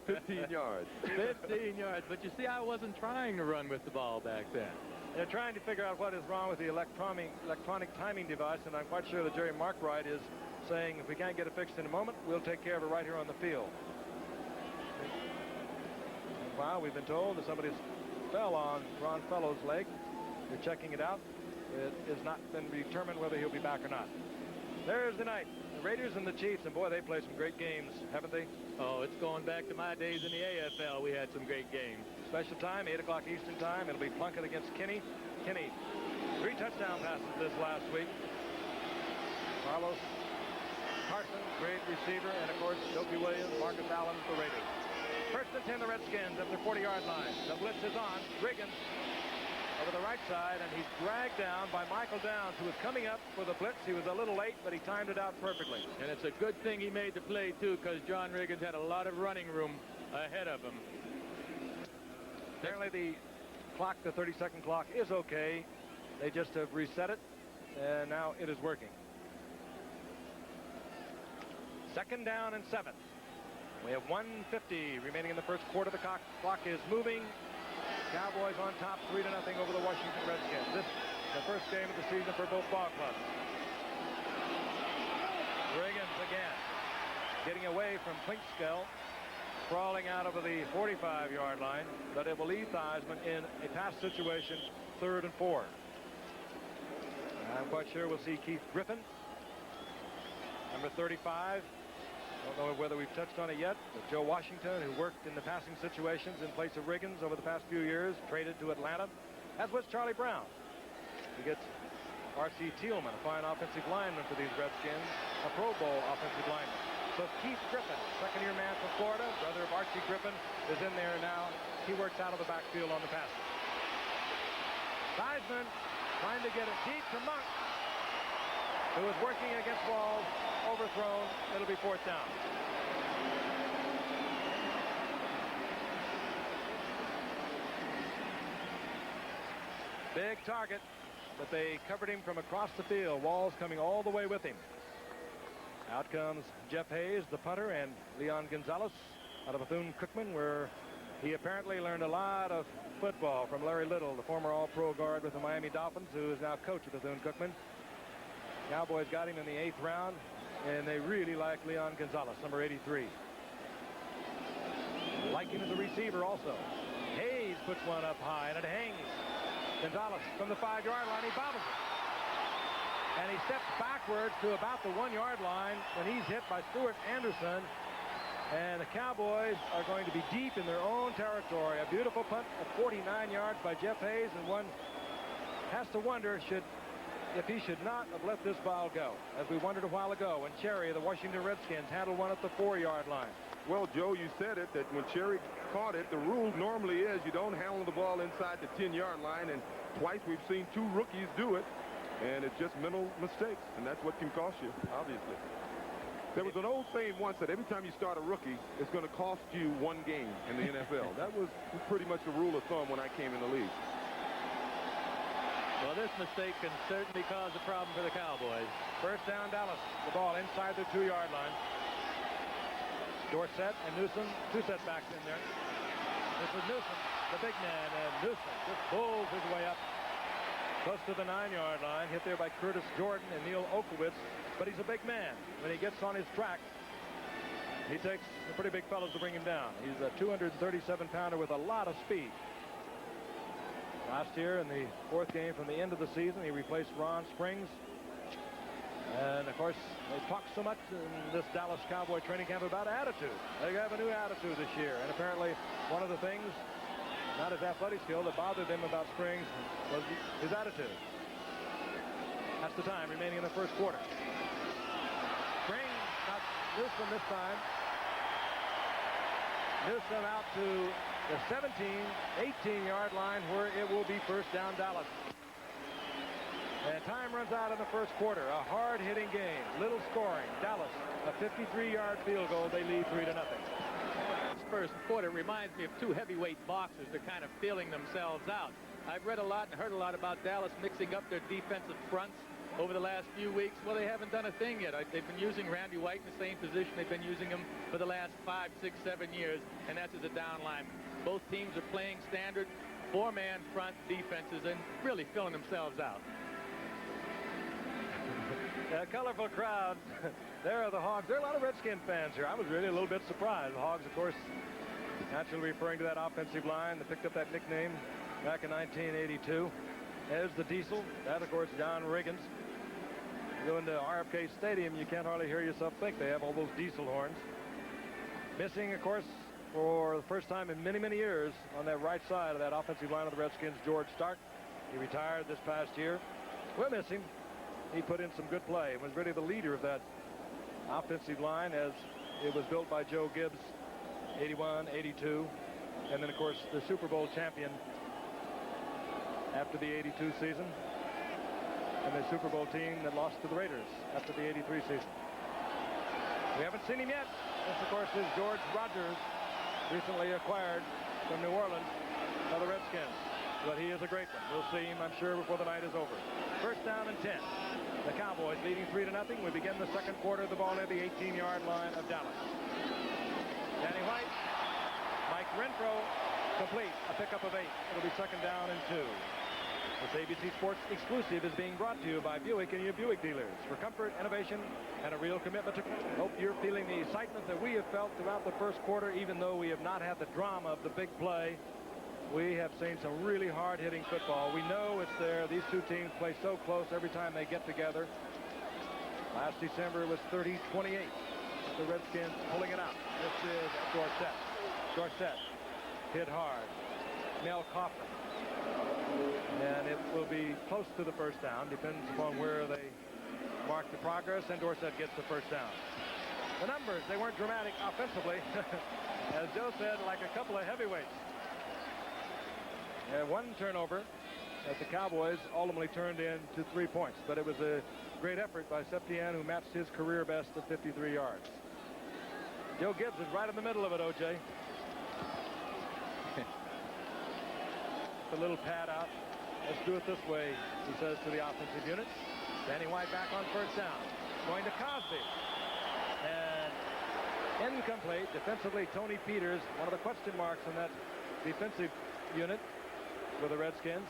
15 yards. 15 yards, but you see, I wasn't trying to run with the ball back then. They're trying to figure out what is wrong with the electronic timing device, and I'm quite sure that Jerry Markwright is saying if we can't get it fixed in a moment, we'll take care of it right here on the field. Wow, we've been told that somebody fell on Ron Fellow's leg. They're checking it out. It has not been determined whether he'll be back or not. There's the night. The Raiders and the Chiefs, and boy, they played some great games, haven't they? Oh, it's going back to my days in the AFL. We had some great games. Special time, 8 o'clock Eastern time. It'll be Plunkett against Kinney. Kinney, 3 touchdown passes this last week. Carlos Carson, great receiver, and of course, Dopey Williams, Marcus Allen, the Raiders. First and 10, the Redskins up their 40-yard line. The blitz is on. Riggins over the right side, and he's dragged down by Michael Downs, who was coming up for the blitz. He was a little late, but he timed it out perfectly. And it's a good thing he made the play, too, because John Riggins had a lot of running room ahead of him. Apparently the clock, the 30-second clock, is okay. They just have reset it, and now it is working. Second down and 7. We have 1:50 remaining in the first quarter. The clock is moving. Cowboys on top 3-0 over the Washington Redskins. This is the first game of the season for both ball clubs. Riggins again getting away from Plinkskell, crawling out over the 45-yard line, but it will leave Theismann in a pass situation, 3rd and 4. I'm quite sure we'll see Keith Griffin, number 35. Don't know whether we've touched on it yet, but Joe Washington, who worked in the passing situations in place of Riggins over the past few years, traded to Atlanta, as was Charlie Brown. He gets R.C. Thielman, a fine offensive lineman for these Redskins, a Pro Bowl offensive lineman. So Keith Griffin, second-year man from Florida, brother of Archie Griffin, is in there now. He works out of the backfield on the passes. Theismann trying to get it deep to Monk, who is working against balls, overthrown. It'll be 4th down. Big target, but they covered him from across the field. Walls coming all the way with him. Out comes Jeff Hayes, the punter, and Leon Gonzalez out of Bethune-Cookman, where he apparently learned a lot of football from Larry Little, the former All-Pro guard with the Miami Dolphins, who is now coach of Bethune-Cookman. Cowboys got him in the 8th round, and they really like Leon Gonzalez, number 83. Like him as a receiver also. Hayes puts one up high, and it hangs. Gonzalez from the 5-yard line, he bobbles it. And he steps backwards to about the 1-yard line when he's hit by Stuart Anderson. And the Cowboys are going to be deep in their own territory. A beautiful punt at 49 yards by Jeff Hayes, and one has to wonder if he should not have let this ball go, as we wondered a while ago when Cherry, the Washington Redskins, handled one at the 4-yard line. Well, Joe, you said it, that when Cherry caught it, the rule normally is you don't handle the ball inside the 10-yard line, and twice we've seen 2 rookies do it, and it's just mental mistakes, and that's what can cost you, obviously. There was an old saying once that every time you start a rookie, it's going to cost you 1 game in the NFL. That was pretty much the rule of thumb when I came in the league. Well, this mistake can certainly cause a problem for the Cowboys. First down, Dallas. The ball inside the 2-yard line. Dorsett and Newsom, 2 setbacks in there. This is Newsom, the big man, and Newsom just pulls his way up close to the 9-yard line. Hit there by Curtis Jordan and Neil Okowitz. But he's a big man. When he gets on his track, he takes the pretty big fellows to bring him down. He's a 237-pounder with a lot of speed. Last year in the 4th game from the end of the season, he replaced Ron Springs. And, of course, they talk so much in this Dallas Cowboy training camp about attitude. They have a new attitude this year. And apparently one of the things, not his athletic skill, that bothered them about Springs was his attitude. That's the time remaining in the first quarter. Springs got Newsom this time. Newsom out to the 17, 18-yard line where it will be first down Dallas. And time runs out in the first quarter. A hard-hitting game. Little scoring. Dallas, a 53-yard field goal. They lead 3-0. This first quarter reminds me of 2 heavyweight boxers. They're kind of feeling themselves out. I've read a lot and heard a lot about Dallas mixing up their defensive fronts over the last few weeks. Well, they haven't done a thing yet. They've been using Randy White in the same position they've been using him for the last 5, 6, 7 years, and that's as a down line. Both teams are playing standard 4-man front defenses and really filling themselves out. A colorful crowd. There are the Hogs. There are a lot of Redskin fans here. I was really a little bit surprised. The Hogs, of course, naturally referring to that offensive line that picked up that nickname back in 1982. There's the Diesel. That, of course, John Riggins. You go into RFK Stadium, you can't hardly hear yourself think. They have all those diesel horns. Missing, of course, for the first time in many, many years on that right side of that offensive line of the Redskins, George Stark. He retired this past year. We'll miss him. He put in some good play and was really the leader of that offensive line as it was built by Joe Gibbs, 81, 82. And then, of course, the Super Bowl champion after the 82 season. And the Super Bowl team that lost to the Raiders after the 83 season. We haven't seen him yet. This, of course, is George Rogers, recently acquired from New Orleans by the Redskins. But he is a great one. We'll see him, I'm sure, before the night is over. First down and 10. The Cowboys leading 3-0. We begin the second quarter. The ball at the 18-yard line of Dallas. Danny White, Mike Renfro, complete. A pickup of 8. It'll be second down and 2. This ABC Sports exclusive is being brought to you by Buick and your Buick dealers for comfort, innovation, and a real commitment to... Hope you're feeling the excitement that we have felt throughout the first quarter, even though we have not had the drama of the big play. We have seen some really hard-hitting football. We know it's there. These two teams play so close every time they get together. Last December it was 30-28. The Redskins pulling it out. This is Dorsett. Dorsett hit hard. Mel Coffin. And it will be close to the first down. Depends upon where they mark the progress. And Dorsett gets the first down. The numbers, they weren't dramatic offensively. As Joe said, like a couple of heavyweights. And one turnover that the Cowboys ultimately turned into 3 points. But it was a great effort by Septien, who matched his career best of 53 yards. Joe Gibbs is right in the middle of it, O.J. A little pad out. Let's do it this way, he says to the offensive unit. Danny White back on first down. Going to Cosby. And incomplete. Defensively, Tony Peters, one of the question marks in that defensive unit for the Redskins.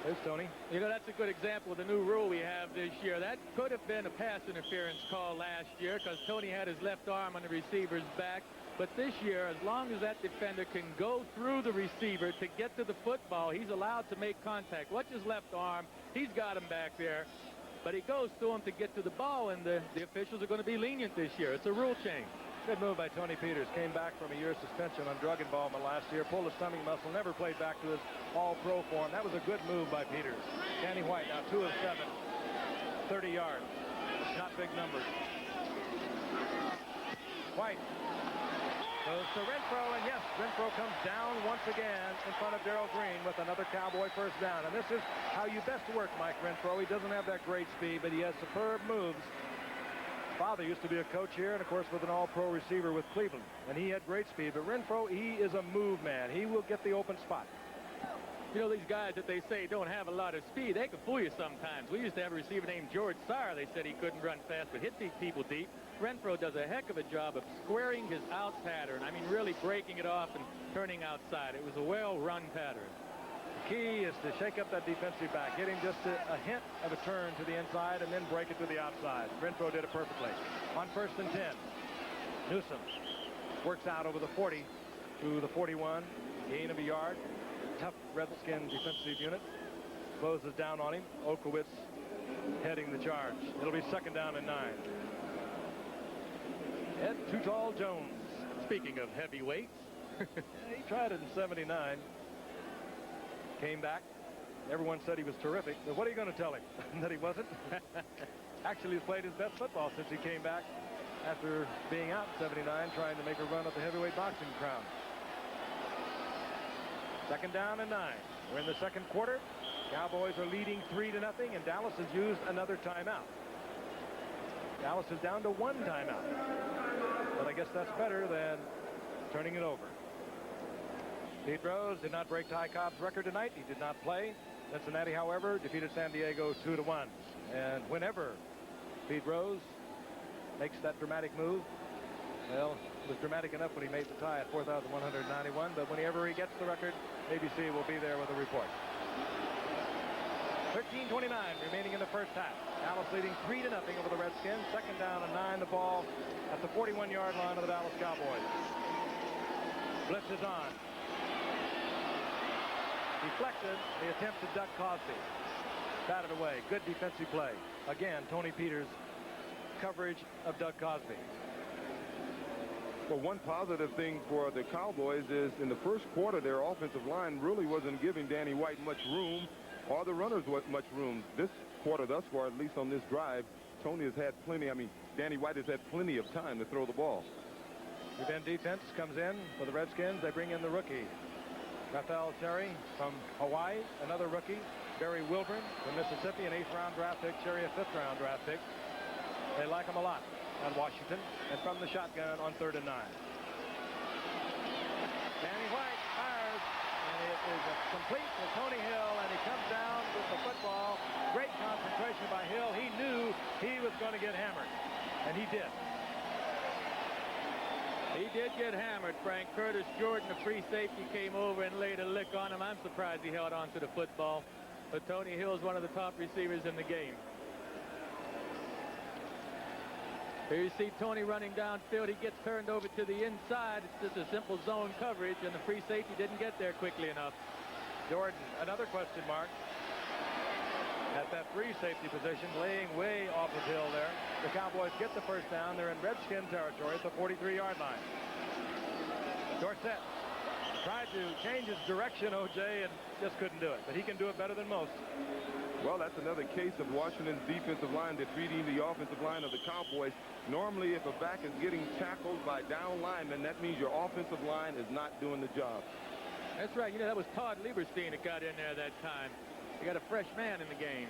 There's Tony. You know, that's a good example of the new rule we have this year. That could have been a pass interference call last year because Tony had his left arm on the receiver's back. But this year, as long as that defender can go through the receiver to get to the football, he's allowed to make contact. Watch his left arm. He's got him back there. but he goes to him to get to the ball, and the officials are going to be lenient this year. It's a rule change. Good move by Tony Peters. Came back from a year's suspension on drug involvement last year. Pulled a stomach muscle. Never played back to his all-pro form. That was a good move by Peters. Danny White now 2 of 7. 30 yards. Not big numbers. White goes to Renfro, and yes, Renfro comes down once again in front of Darrell Green with another Cowboy first down. And this is how you best work Mike Renfro. He doesn't have that great speed, but he has superb moves. Father used to be a coach here, and of course with an all-pro receiver with Cleveland, and he had great speed. But Renfro, he is a move man. He will get the open spot. You know, these guys that they say don't have a lot of speed, they can fool you sometimes. We used to have a receiver named George Sire. They said he couldn't run fast, but hit people deep. Renfro does a heck of a job of squaring his out pattern. I mean, really breaking it off and turning outside. It was a well-run pattern. The key is to shake up that defensive back. Get him just a hint of a turn to the inside and then break it to the outside. Renfro did it perfectly. On 1st and 10, Newsom works out over the 40 to the 41. Gain of a yard. Tough Redskin defensive unit. Closes down on him. Olkowitz heading the charge. It'll be 2nd down and 9. Ed Too Tall Jones. Speaking of heavyweights. He tried it in 79. Came back. Everyone said he was terrific. But what are you going to tell him? That he wasn't? Actually, he's played his best football since he came back after being out in 79, trying to make a run at the heavyweight boxing crown. 2nd down and 9. We're in the 2nd quarter. Cowboys are leading 3-0, and Dallas has used another timeout. Dallas is down to 1 timeout. But I guess that's better than turning it over. Pete Rose did not break Ty Cobb's record tonight. He did not play. Cincinnati, however, defeated San Diego 2-1. And whenever Pete Rose makes that dramatic move, well, it was dramatic enough when he made the tie at 4,191, but whenever he gets the record, ABC will be there with a report. 13:29 remaining in the first half. Dallas leading 3-0 over the Redskins. 2nd down and 9. The ball at the 41-yard line of the Dallas Cowboys. Blitz is on. Deflected. The attempt to duck Cosby. Batted away. Good defensive play. Again, Tony Peters' coverage of Doug Cosby. Well, one positive thing for the Cowboys is in the first quarter, their offensive line really wasn't giving Danny White much room, or the runners much room. This quarter thus far, at least on this drive, Tony has had plenty. Danny White has had plenty of time to throw the ball. Prevent defense comes in for the Redskins. They bring in the rookie, Rafael Cherry from Hawaii, another rookie, Barry Wilburn from Mississippi, an 8th-round draft pick, Cherry a 5th-round draft pick. They like him a lot at Washington, and from the shotgun on 3rd and 9. Danny White fires, and it is complete to Tony Hill, and he comes down with the football. Great concentration by Hill. He knew he was going to get hammered, and he did. He did get hammered, Frank. Curtis Jordan, the free safety, came over and laid a lick on him. I'm surprised he held on to the football, but Tony Hill is one of the top receivers in the game. Here you see Tony running downfield. He gets turned over to the inside. It's just a simple zone coverage, and the free safety didn't get there quickly enough. Jordan, another question mark at that free safety position, laying way off of Hill there. The Cowboys get the first down. They're in Redskin territory at the 43-yard line. Dorsett tried to change his direction, O.J., and just couldn't do it. But he can do it better than most. Well, that's another case of Washington's defensive line defeating the offensive line of the Cowboys. Normally, if a back is getting tackled by down linemen, that means your offensive line is not doing the job. That's right. You know, that was Todd Lieberstein that got in there that time. You got a fresh man in the game.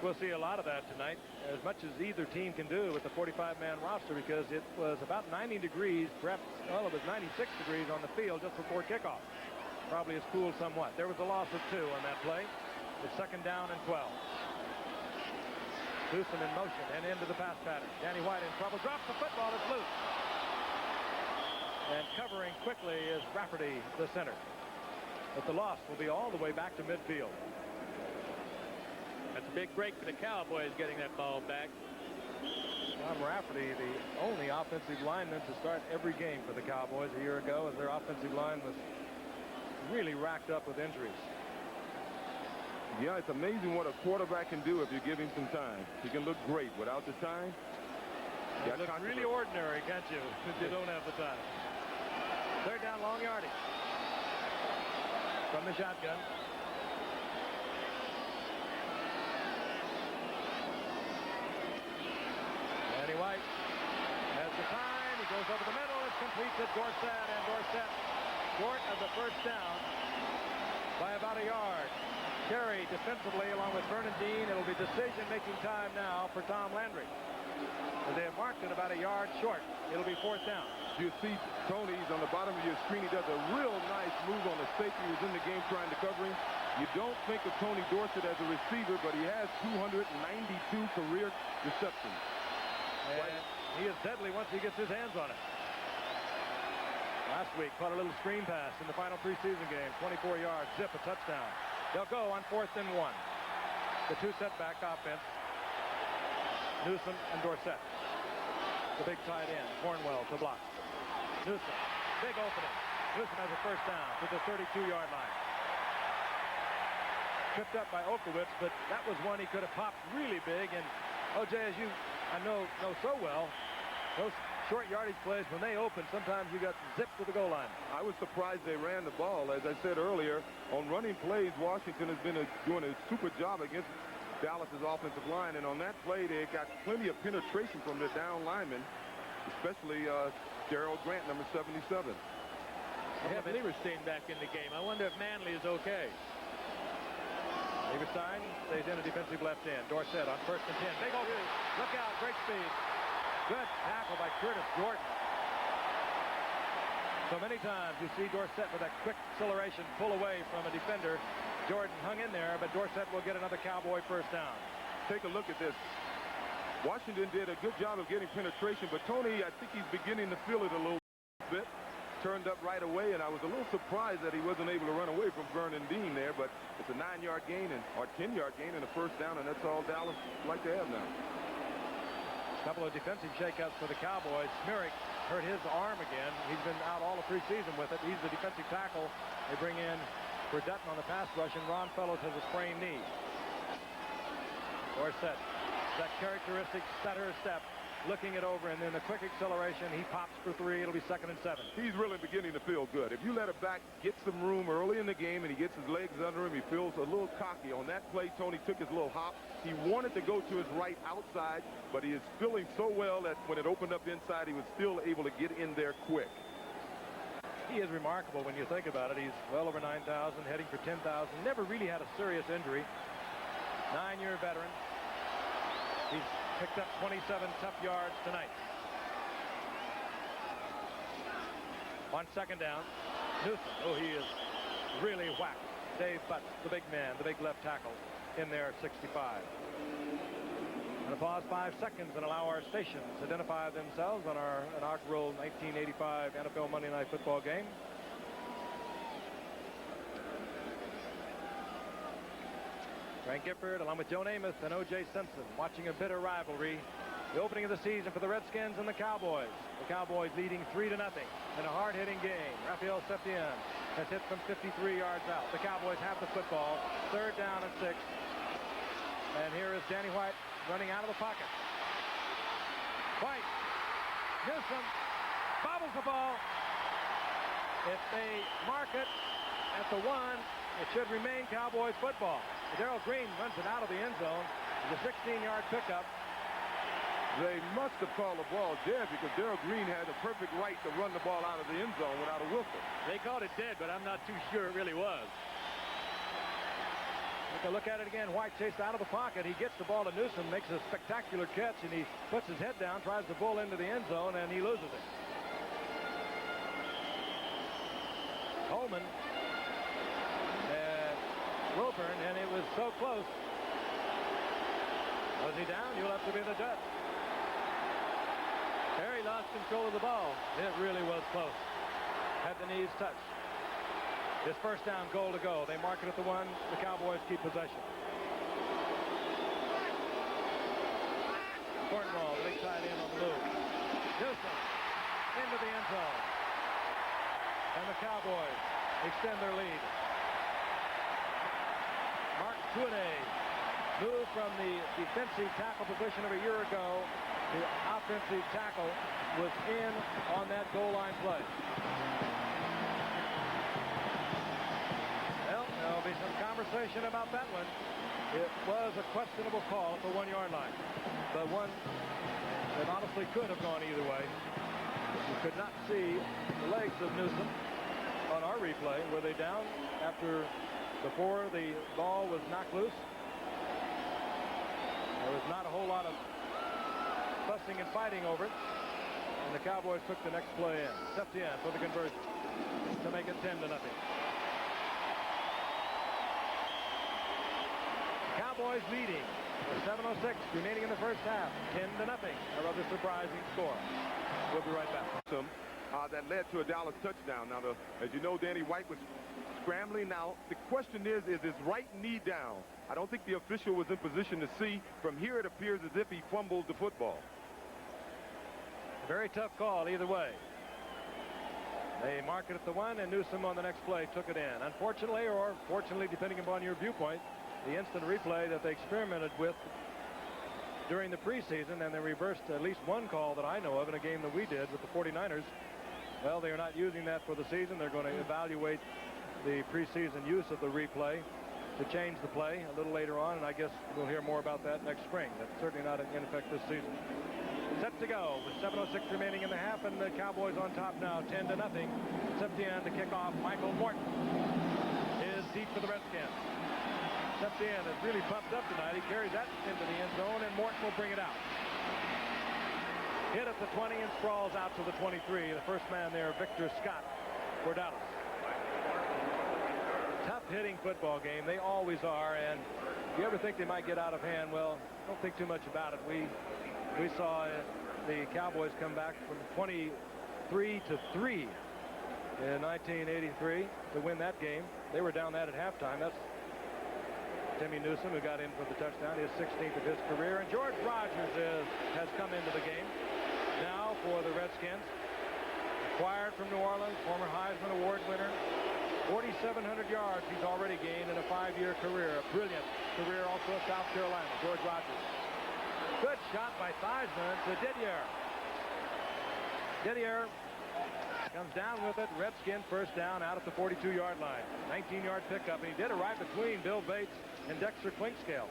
We'll see a lot of that tonight, as much as either team can do with the 45-man roster, because it was about 90 degrees, perhaps, well, it was 96 degrees on the field just before kickoff. Probably has cooled somewhat. There was a loss of 2 on that play. It's 2nd down and 12. Newsom in motion and into the pass pattern. Danny White in trouble. Drops the football. It's loose. And covering quickly is Rafferty, the center. But the loss will be all the way back to midfield. That's a big break for the Cowboys getting that ball back. Tom Rafferty, the only offensive lineman to start every game for the Cowboys a year ago, as their offensive line was really racked up with injuries. Yeah, it's amazing what a quarterback can do if you give him some time. He can look great without the time. You look really ordinary, can't you, if you don't have the time. Third down, long yardage. From the shotgun. Danny White has the time. He goes over the middle. It's complete to Dorsett, and Dorsett short of the first down by about a yard. Carey defensively along with Vernon Dean. It'll be decision-making time now for Tom Landry. They have marked it about a yard short. It'll be fourth down. You see Tony's on the bottom of your screen. He does a real nice move on the safety who was in the game trying to cover him. You don't think of Tony Dorsett as a receiver, but he has 292 career receptions. And he is deadly once he gets his hands on it. Last week, caught a little screen pass in the final preseason game. 24 yards, zip, a touchdown. They'll go on 4th and 1. The two setback offense. Newsom and Dorsett. The big tight end, Cornwell to block. Newsom, big opening. Newsom has a first down to the 32-yard line. Tripped up by Okowitz, but that was one he could have popped really big. And O.J., as you I know so well, those short yardage plays, when they open, sometimes you got zipped to the goal line. I was surprised they ran the ball. As I said earlier, on running plays, Washington has been doing a super job against Dallas's offensive line, and on that play, they got plenty of penetration from their down linemen, especially Gerald Grant, number 77. They have Lieberstein back in the game. I wonder if Manley is okay. Lieberstein stays in a defensive left end. Dorsett on 1st and 10. Big open. Look out, great speed. Good tackle by Curtis Jordan. So many times you see Dorsett with that quick acceleration pull away from a defender. Jordan hung in there, but Dorsett will get another Cowboy first down. Take a look at this. Washington did a good job of getting penetration, but Tony, I think he's beginning to feel it a little bit. Turned up right away, and I was a little surprised that he wasn't able to run away from Vernon Dean there, but it's a 9-yard gain or 10-yard gain and a first down, and that's all Dallas like to have now. A couple of defensive shakeouts for the Cowboys. Smirrick hurt his arm again. He's been out all the preseason with it. He's the defensive tackle. They bring in for Dutton on the pass rush, and Ron Fellows has a sprained knee. Dorsett, that characteristic stutter step, looking it over, and then the quick acceleration. He pops for 3. It'll be 2nd and 7. He's really beginning to feel good. If you let a back get some room early in the game and he gets his legs under him, he feels a little cocky. On that play, Tony took his little hop. He wanted to go to his right outside, but he is feeling so well that when it opened up inside, he was still able to get in there quick. He is remarkable when you think about it. He's well over 9,000, heading for 10,000. Never really had a serious injury. 9-year veteran. He's picked up 27 tough yards tonight. On 2nd down, Newsom. Oh, he is really whacked. Dave Butts, the big man, the big left tackle, in there, 65. I'm going to pause 5 seconds and allow our stations to identify themselves on our inaugural 1985 NFL Monday Night Football game. Frank Gifford, along with Joe Namath and O.J. Simpson, watching a bitter rivalry. The opening of the season for the Redskins and the Cowboys. The Cowboys leading 3-0 in a hard-hitting game. Raphael Septien has hit from 53 yards out. The Cowboys have the football. 3rd down and 6. And here is Danny White running out of the pocket. White. Newsom bobbles the ball. If they mark it at the 1, it should remain Cowboys football. Darrell Green runs it out of the end zone. It's a 16-yard pickup. They must have called the ball dead because Darrell Green had a perfect right to run the ball out of the end zone without a whistle. They called it dead, but I'm not too sure it really was. Take a look at it again. White chased out of the pocket. He gets the ball to Newsom, makes a spectacular catch, and he puts his head down, tries to bull into the end zone, and he loses it. Coleman and Wilburn, and it was so close. Was he down? You'll have to be the judge. Perry lost control of the ball. It really was close. Had the knees touched. His first down, goal to go. They mark it at the 1. The Cowboys keep possession. Cornwell, big tight end on the move. Newsom into the end zone. And the Cowboys extend their lead. Mark Tuinei moved from the defensive tackle position of a year ago to offensive tackle, was in on that goal line play. Well, there'll be some conversation about that one. It was a questionable call at the 1-yard line, but one that honestly could have gone either way. You could not see the legs of Newsome on our replay. Were they down before the ball was knocked loose? There was not a whole lot of fussing and fighting over it, and the Cowboys took the next play in. Septien for the conversion to make it 10-0. Cowboys leading with 7:06 remaining in the first half. 10-0. A rather surprising score. We'll be right back. That led to a Dallas touchdown. Now, as you know, Danny White was scrambling. Now, the question is his right knee down? I don't think the official was in position to see. From here, it appears as if he fumbled the football. Very tough call either way. They marked it at the 1, and Newsome on the next play took it in. Unfortunately, or fortunately, depending upon your viewpoint, the instant replay that they experimented with during the preseason, and they reversed at least one call that I know of in a game that we did with the 49ers. Well, they are not using that for the season. They're going to evaluate the preseason use of the replay to change the play a little later on, and I guess we'll hear more about that next spring. That's certainly not in effect this season. Set to go with 7:06 remaining in the half, and the Cowboys on top now, 10-0. Septien to kick off. Michael Morton is deep for the Redskins. Septien is really pumped up tonight. He carries that into the end zone, and Morton will bring it out. Hit at the 20 and sprawls out to the 23. The first man there, Victor Scott, for Dallas. Tough hitting football game. They always are, and if you ever think they might get out of hand, well, don't think too much about it. We saw the Cowboys come back from 23-3 in 1983 to win that game. They were down that at halftime. That's Timmy Newsome, who got in for the touchdown, his 16th of his career. And George Rogers has come into the game now for the Redskins. Acquired from New Orleans, former Heisman Award winner. 4,700 yards he's already gained in a 5-year career. A brilliant career also at South Carolina. George Rogers. Good shot by Theismann to Didier. Didier comes down with it. Redskins first down out at the 42-yard line. 19-yard pickup, and he did it right between Bill Bates and Dexter Clinkscale.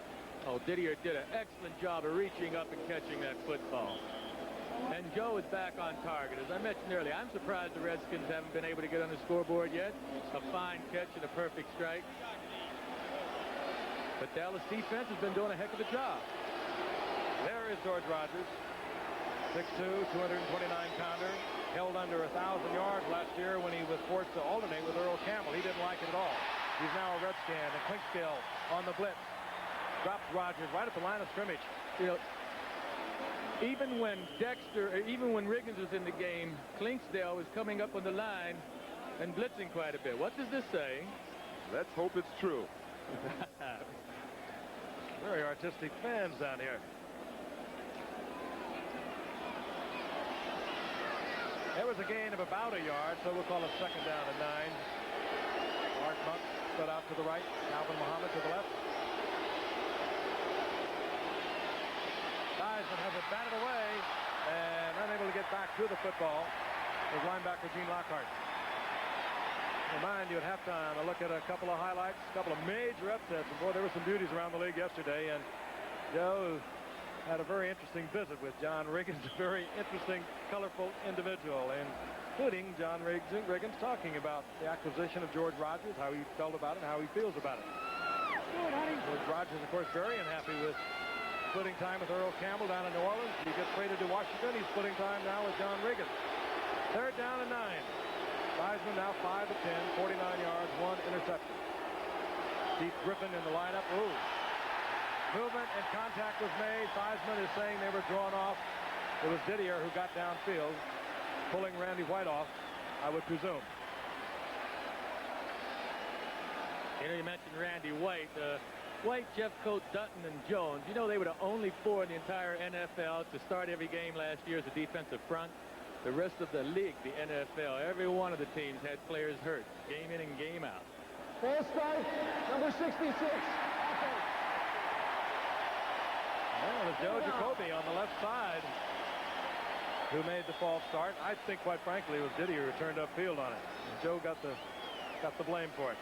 Oh, Didier did an excellent job of reaching up and catching that football. And Joe is back on target. As I mentioned earlier, I'm surprised the Redskins haven't been able to get on the scoreboard yet. A fine catch and a perfect strike. But Dallas defense has been doing a heck of a job. There is George Rogers. 6'2", 229-pounder. Held under 1,000 yards last year when he was forced to alternate with Earl Campbell. He didn't like it at all. He's now a Redskin, and Clinkscale on the blitz. Drops Rogers right at the line of scrimmage. You know, even when Riggins was in the game, Clinksdale was coming up on the line and blitzing quite a bit. What does this say? Let's hope it's true. Very artistic fans down here. There was a gain of about a yard, so we'll call it second down and 9. Art Monk stood out to the right. Calvin Muhammad to the left. Theismann has it batted away and unable to get back to the football. Is linebacker Gene Lockhart. Remind you at halftime, I look at a couple of highlights, a couple of major upsets. And boy, there were some beauties around the league yesterday. And Joe had a very interesting visit with John Riggins, a very interesting, colorful individual, including John Riggins talking about the acquisition of George Rogers, how he felt about it, and how he feels about it. George Rogers, of course, very unhappy with splitting time with Earl Campbell down in New Orleans. He gets traded to Washington. He's splitting time now with John Riggins. Third down and 9. Theismann now 5 of 10, 49 yards, 1 interception. Keith Griffin in the lineup. Ooh. Movement and contact was made. Theismann is saying they were drawn off. It was Didier who got downfield, pulling Randy White off, I would presume. You know, you mentioned Randy White. White, Jeffcoat, Dutton, and Jones. You know, they were the only 4 in the entire NFL to start every game last year as a defensive front. The rest of the league, the NFL, every one of the teams had players hurt, game in and game out. False start, number 66. Well, it was Joe Jacoby on the left side who made the false start. I think, quite frankly, it was Didier who turned upfield on it. And Joe got the blame for it.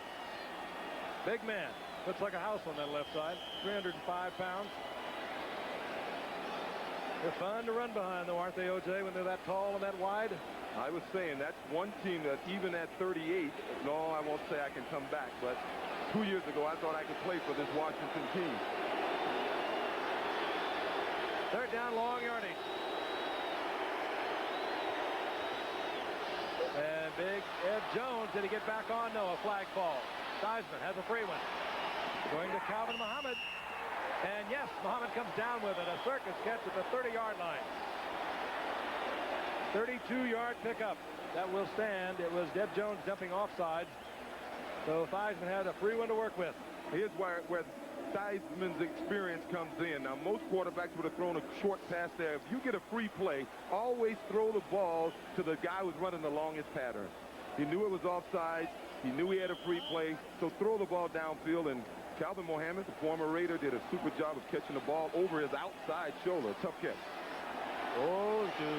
Big man. Looks like a house on that left side. 305 pounds. They're fun to run behind, though, aren't they, O.J., when they're that tall and that wide? I was saying that's one team that even at 38, no, I won't say I can come back, but 2 years ago I thought I could play for this Washington team. Third down, long yardage. And big Ed Jones, did he get back on? No, a flag fall. Theismann has a free one. Going to Calvin Muhammad. And yes, Muhammad comes down with it. A circus catch at the 30-yard line. 32-yard pickup. That will stand. It was Ed Jones jumping offsides. So Theismann had a free one to work with. Here's where Theismann's experience comes in. Now, most quarterbacks would have thrown a short pass there. If you get a free play, always throw the ball to the guy who's running the longest pattern. He knew it was offside. He knew he had a free play. So throw the ball downfield. And Calvin Muhammad, the former Raider, did a super job of catching the ball over his outside shoulder. Tough catch. Oh, the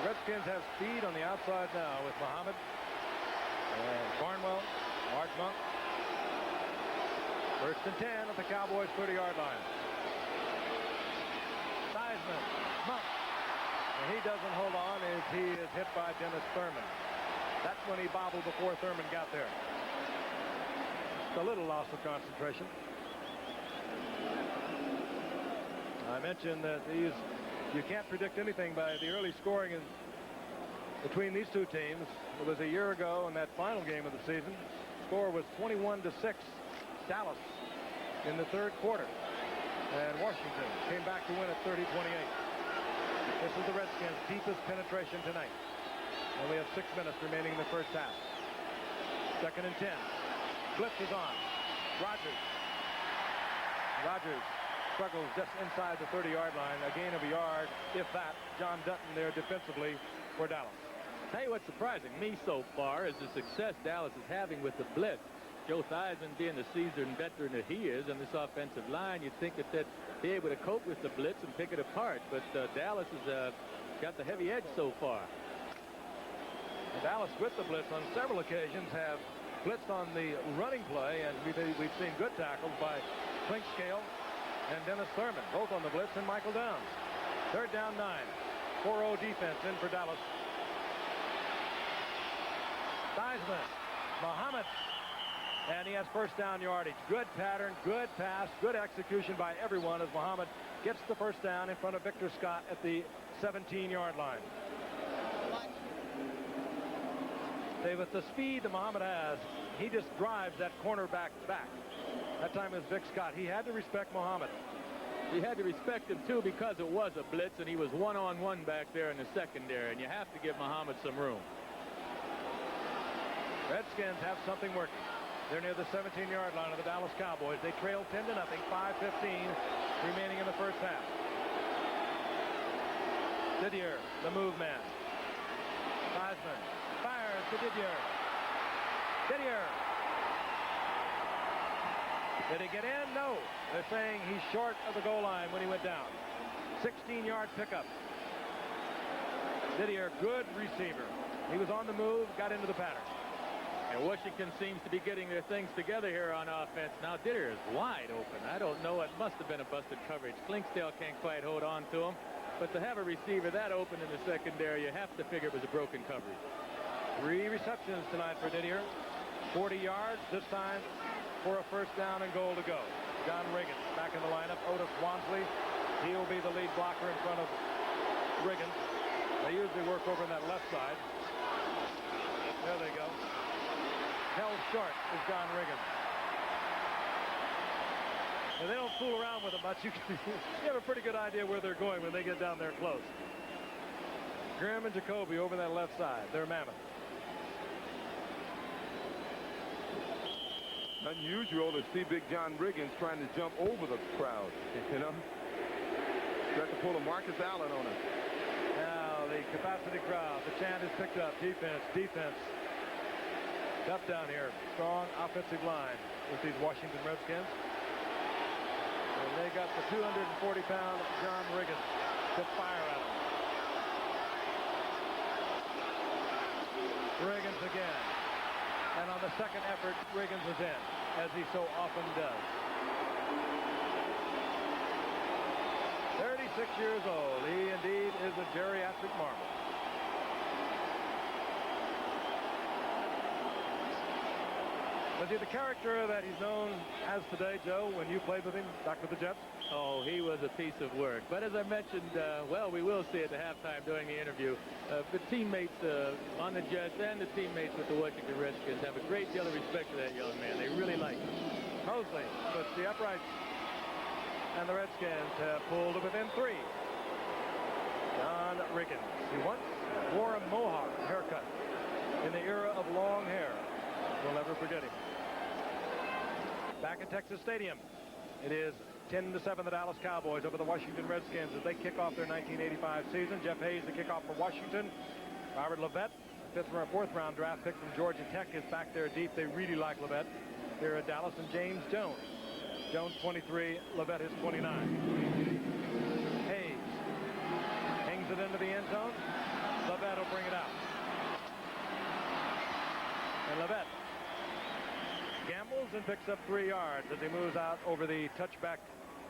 Redskins have speed on the outside now with Muhammad and Barnwell, Monk. First and 10 at the Cowboys' 30-yard line. Theismann, Monk. And he doesn't hold on as he is hit by Dennis Thurman. That's when he bobbled before Thurman got there. Just a little loss of concentration. I mentioned that you can't predict anything by the early scoring between these two teams. It was a year ago in that final game of the season. Score was 21-6. Dallas in the third quarter. And Washington came back to win at 30-28. This is the Redskins' deepest penetration tonight. And we have 6 minutes remaining in the first half. Second and 10. Blitz is on. Rogers struggles just inside the 30-yard line. A gain of a yard, if that. John Dutton there defensively for Dallas. Tell you what's surprising me so far is the success Dallas is having with the blitz. Joe Theismann being the seasoned veteran that he is on this offensive line, you'd think that they'd be able to cope with the blitz and pick it apart. But Dallas has got the heavy edge so far. And Dallas with the blitz on several occasions have blitzed on the running play, and we've seen good tackles by Clinkscale and Dennis Thurman, both on the blitz, and Michael Downs. Third down 9. 4-0 defense in for Dallas. Theismann, Muhammad, and he has first down yardage. Good pattern, good pass, good execution by everyone as Muhammad gets the first down in front of Victor Scott at the 17-yard line. With the speed that Muhammad has, he just drives that cornerback back. That time it was Vic Scott. He had to respect Muhammad. He had to respect him, too, because it was a blitz, and he was one-on-one back there in the secondary, and you have to give Muhammad some room. Redskins have something working. They're near the 17-yard line of the Dallas Cowboys. They trail 10-0, 5:15 remaining in the first half. Didier, the move man. Theismann fires to Didier. Didier. Did he get in? No. They're saying he's short of the goal line when he went down. 16-yard pickup. Didier, good receiver. He was on the move, got into the pattern. And Washington seems to be getting their things together here on offense. Now Didier is wide open. I don't know. It must have been a busted coverage. Clinksdale can't quite hold on to him. But to have a receiver that open in the secondary, you have to figure it was a broken coverage. 3 receptions tonight for Didier. 40 yards, this time for a first down and goal to go. John Riggins back in the lineup. Otis Wansley, he'll be the lead blocker in front of Riggins. They usually work over on that left side. There they go. Held short is John Riggins. And they don't fool around with it much. You have a pretty good idea where they're going when they get down there close. Grimm and Jacoby over that left side. They're mammoth. Unusual to see big John Riggins trying to jump over the crowd, you know. Got to pull a Marcus Allen on him. Now the capacity crowd. The chant is picked up. Defense, defense. Tough down here. Strong offensive line with these Washington Redskins. And they got the 240-pound John Riggins to fire at him. Riggins again. And on the second effort, Riggins is in, as he so often does. 36 years old. He indeed is a geriatric marvel. Was he the character that he's known as today, Joe, when you played with him back with the Jets? Oh, he was a piece of work. But as I mentioned, well, we will see at the halftime during the interview, the teammates on the Jets and the teammates with the Washington Redskins have a great deal of respect for that young man. They really like him. Mosley puts the uprights, and the Redskins have pulled to within 3. John Riggins. He once wore a mohawk haircut in the era of long hair. We'll never forget him. Back at Texas Stadium, it is 10-7 the Dallas Cowboys over the Washington Redskins as they kick off their 1985 season. Jeff Hayes, the kickoff for Washington. Robert Levette, fourth round draft pick from Georgia Tech, is back there deep. They really like Levette here at Dallas. And James Jones. Jones 23, Levette is 29. Hayes hangs it into the end zone. Levette will bring it out. And Levette gambles and picks up 3 yards as he moves out over the touchback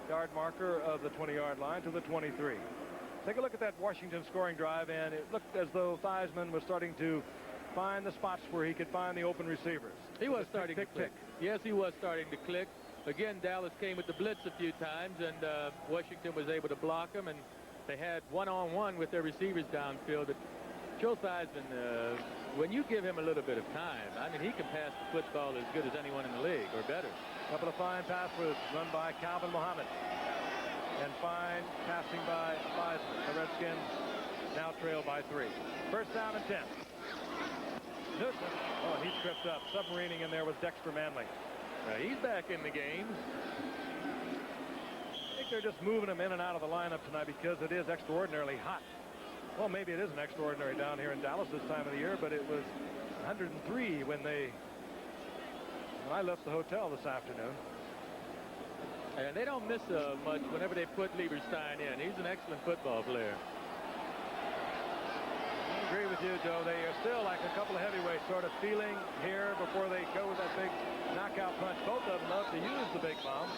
yard marker of the 20-yard line to the 23. Take a look at that Washington scoring drive, and it looked as though Theismann was starting to find the spots where he could find the open receivers. He was starting to click. Yes, he was starting to click. Again, Dallas came with the blitz a few times, and Washington was able to block him, and they had one-on-one with their receivers downfield. But Joe Theismann, when you give him a little bit of time, I mean, he can pass the football as good as anyone in the league, or better. A couple of fine pass routes run by Calvin Muhammad. And fine passing by Theismann. The Redskins now trail by 3. First down and 10. Newton. Oh, he tripped up. Submarining in there was Dexter Manley. He's back in the game. I think they're just moving him in and out of the lineup tonight because it is extraordinarily hot. Well, maybe it isn't extraordinary down here in Dallas this time of the year, but it was 103 when I left the hotel this afternoon. And they don't miss much whenever they put Lieberstein in. He's an excellent football player. I agree with you, Joe. They are still like a couple of heavyweights sort of feeling here before they go with that big knockout punch. Both of them love to use the big bomb.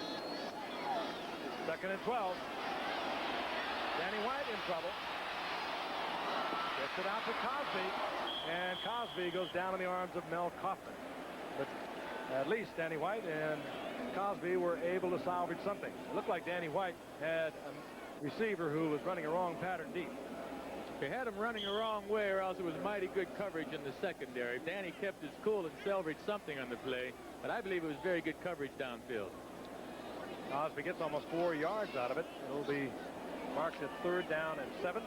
2nd and 12. Danny White in trouble. Gets it out to Cosby, and Cosby goes down in the arms of Mel Kaufman. But at least Danny White and Cosby were able to salvage something. It looked like Danny White had a receiver who was running a wrong pattern deep. They had him running the wrong way, or else it was mighty good coverage in the secondary. Danny kept his cool and salvaged something on the play, but I believe it was very good coverage downfield. Cosby gets almost 4 yards out of it. It'll be marked at 3rd down and 7.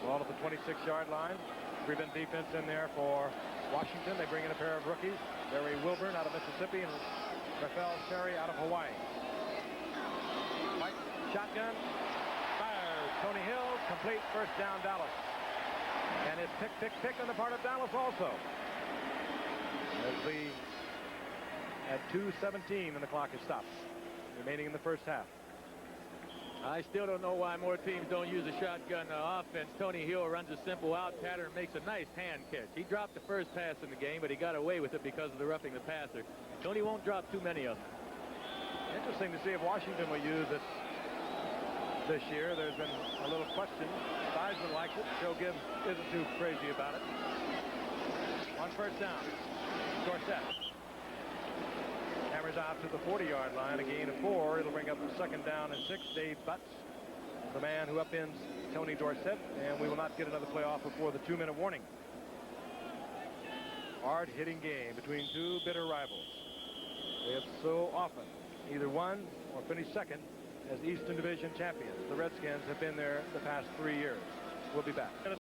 Ball at the 26-yard line. Prevent defense in there for Washington. They bring in a pair of rookies. Barry Wilburn out of Mississippi and Rafael Sherry out of Hawaii. White shotgun. Fires. Tony Hill. Complete. First down Dallas. And it's pick on the part of Dallas also. As we at 2:17 and the clock is stopped. Remaining in the first half. I still don't know why more teams don't use a shotgun offense. Tony Hill runs a simple out pattern and makes a nice hand catch. He dropped the first pass in the game, but he got away with it because of the roughing the passer. Tony won't drop too many of them. Interesting to see if Washington will use it this year. There's been a little question. Theismann likes it. Joe Gibbs isn't too crazy about it. On first down, Dorsett hammers out to the 40-yard line, a gain of 4. It'll bring up the 2nd down and 6. Dave Butts, the man who upends Tony Dorsett, and we will not get another playoff before the 2-minute warning. Hard-hitting game between two bitter rivals. They have so often either won or finished second as Eastern Division champions. The Redskins have been there the past 3 years. We'll be back.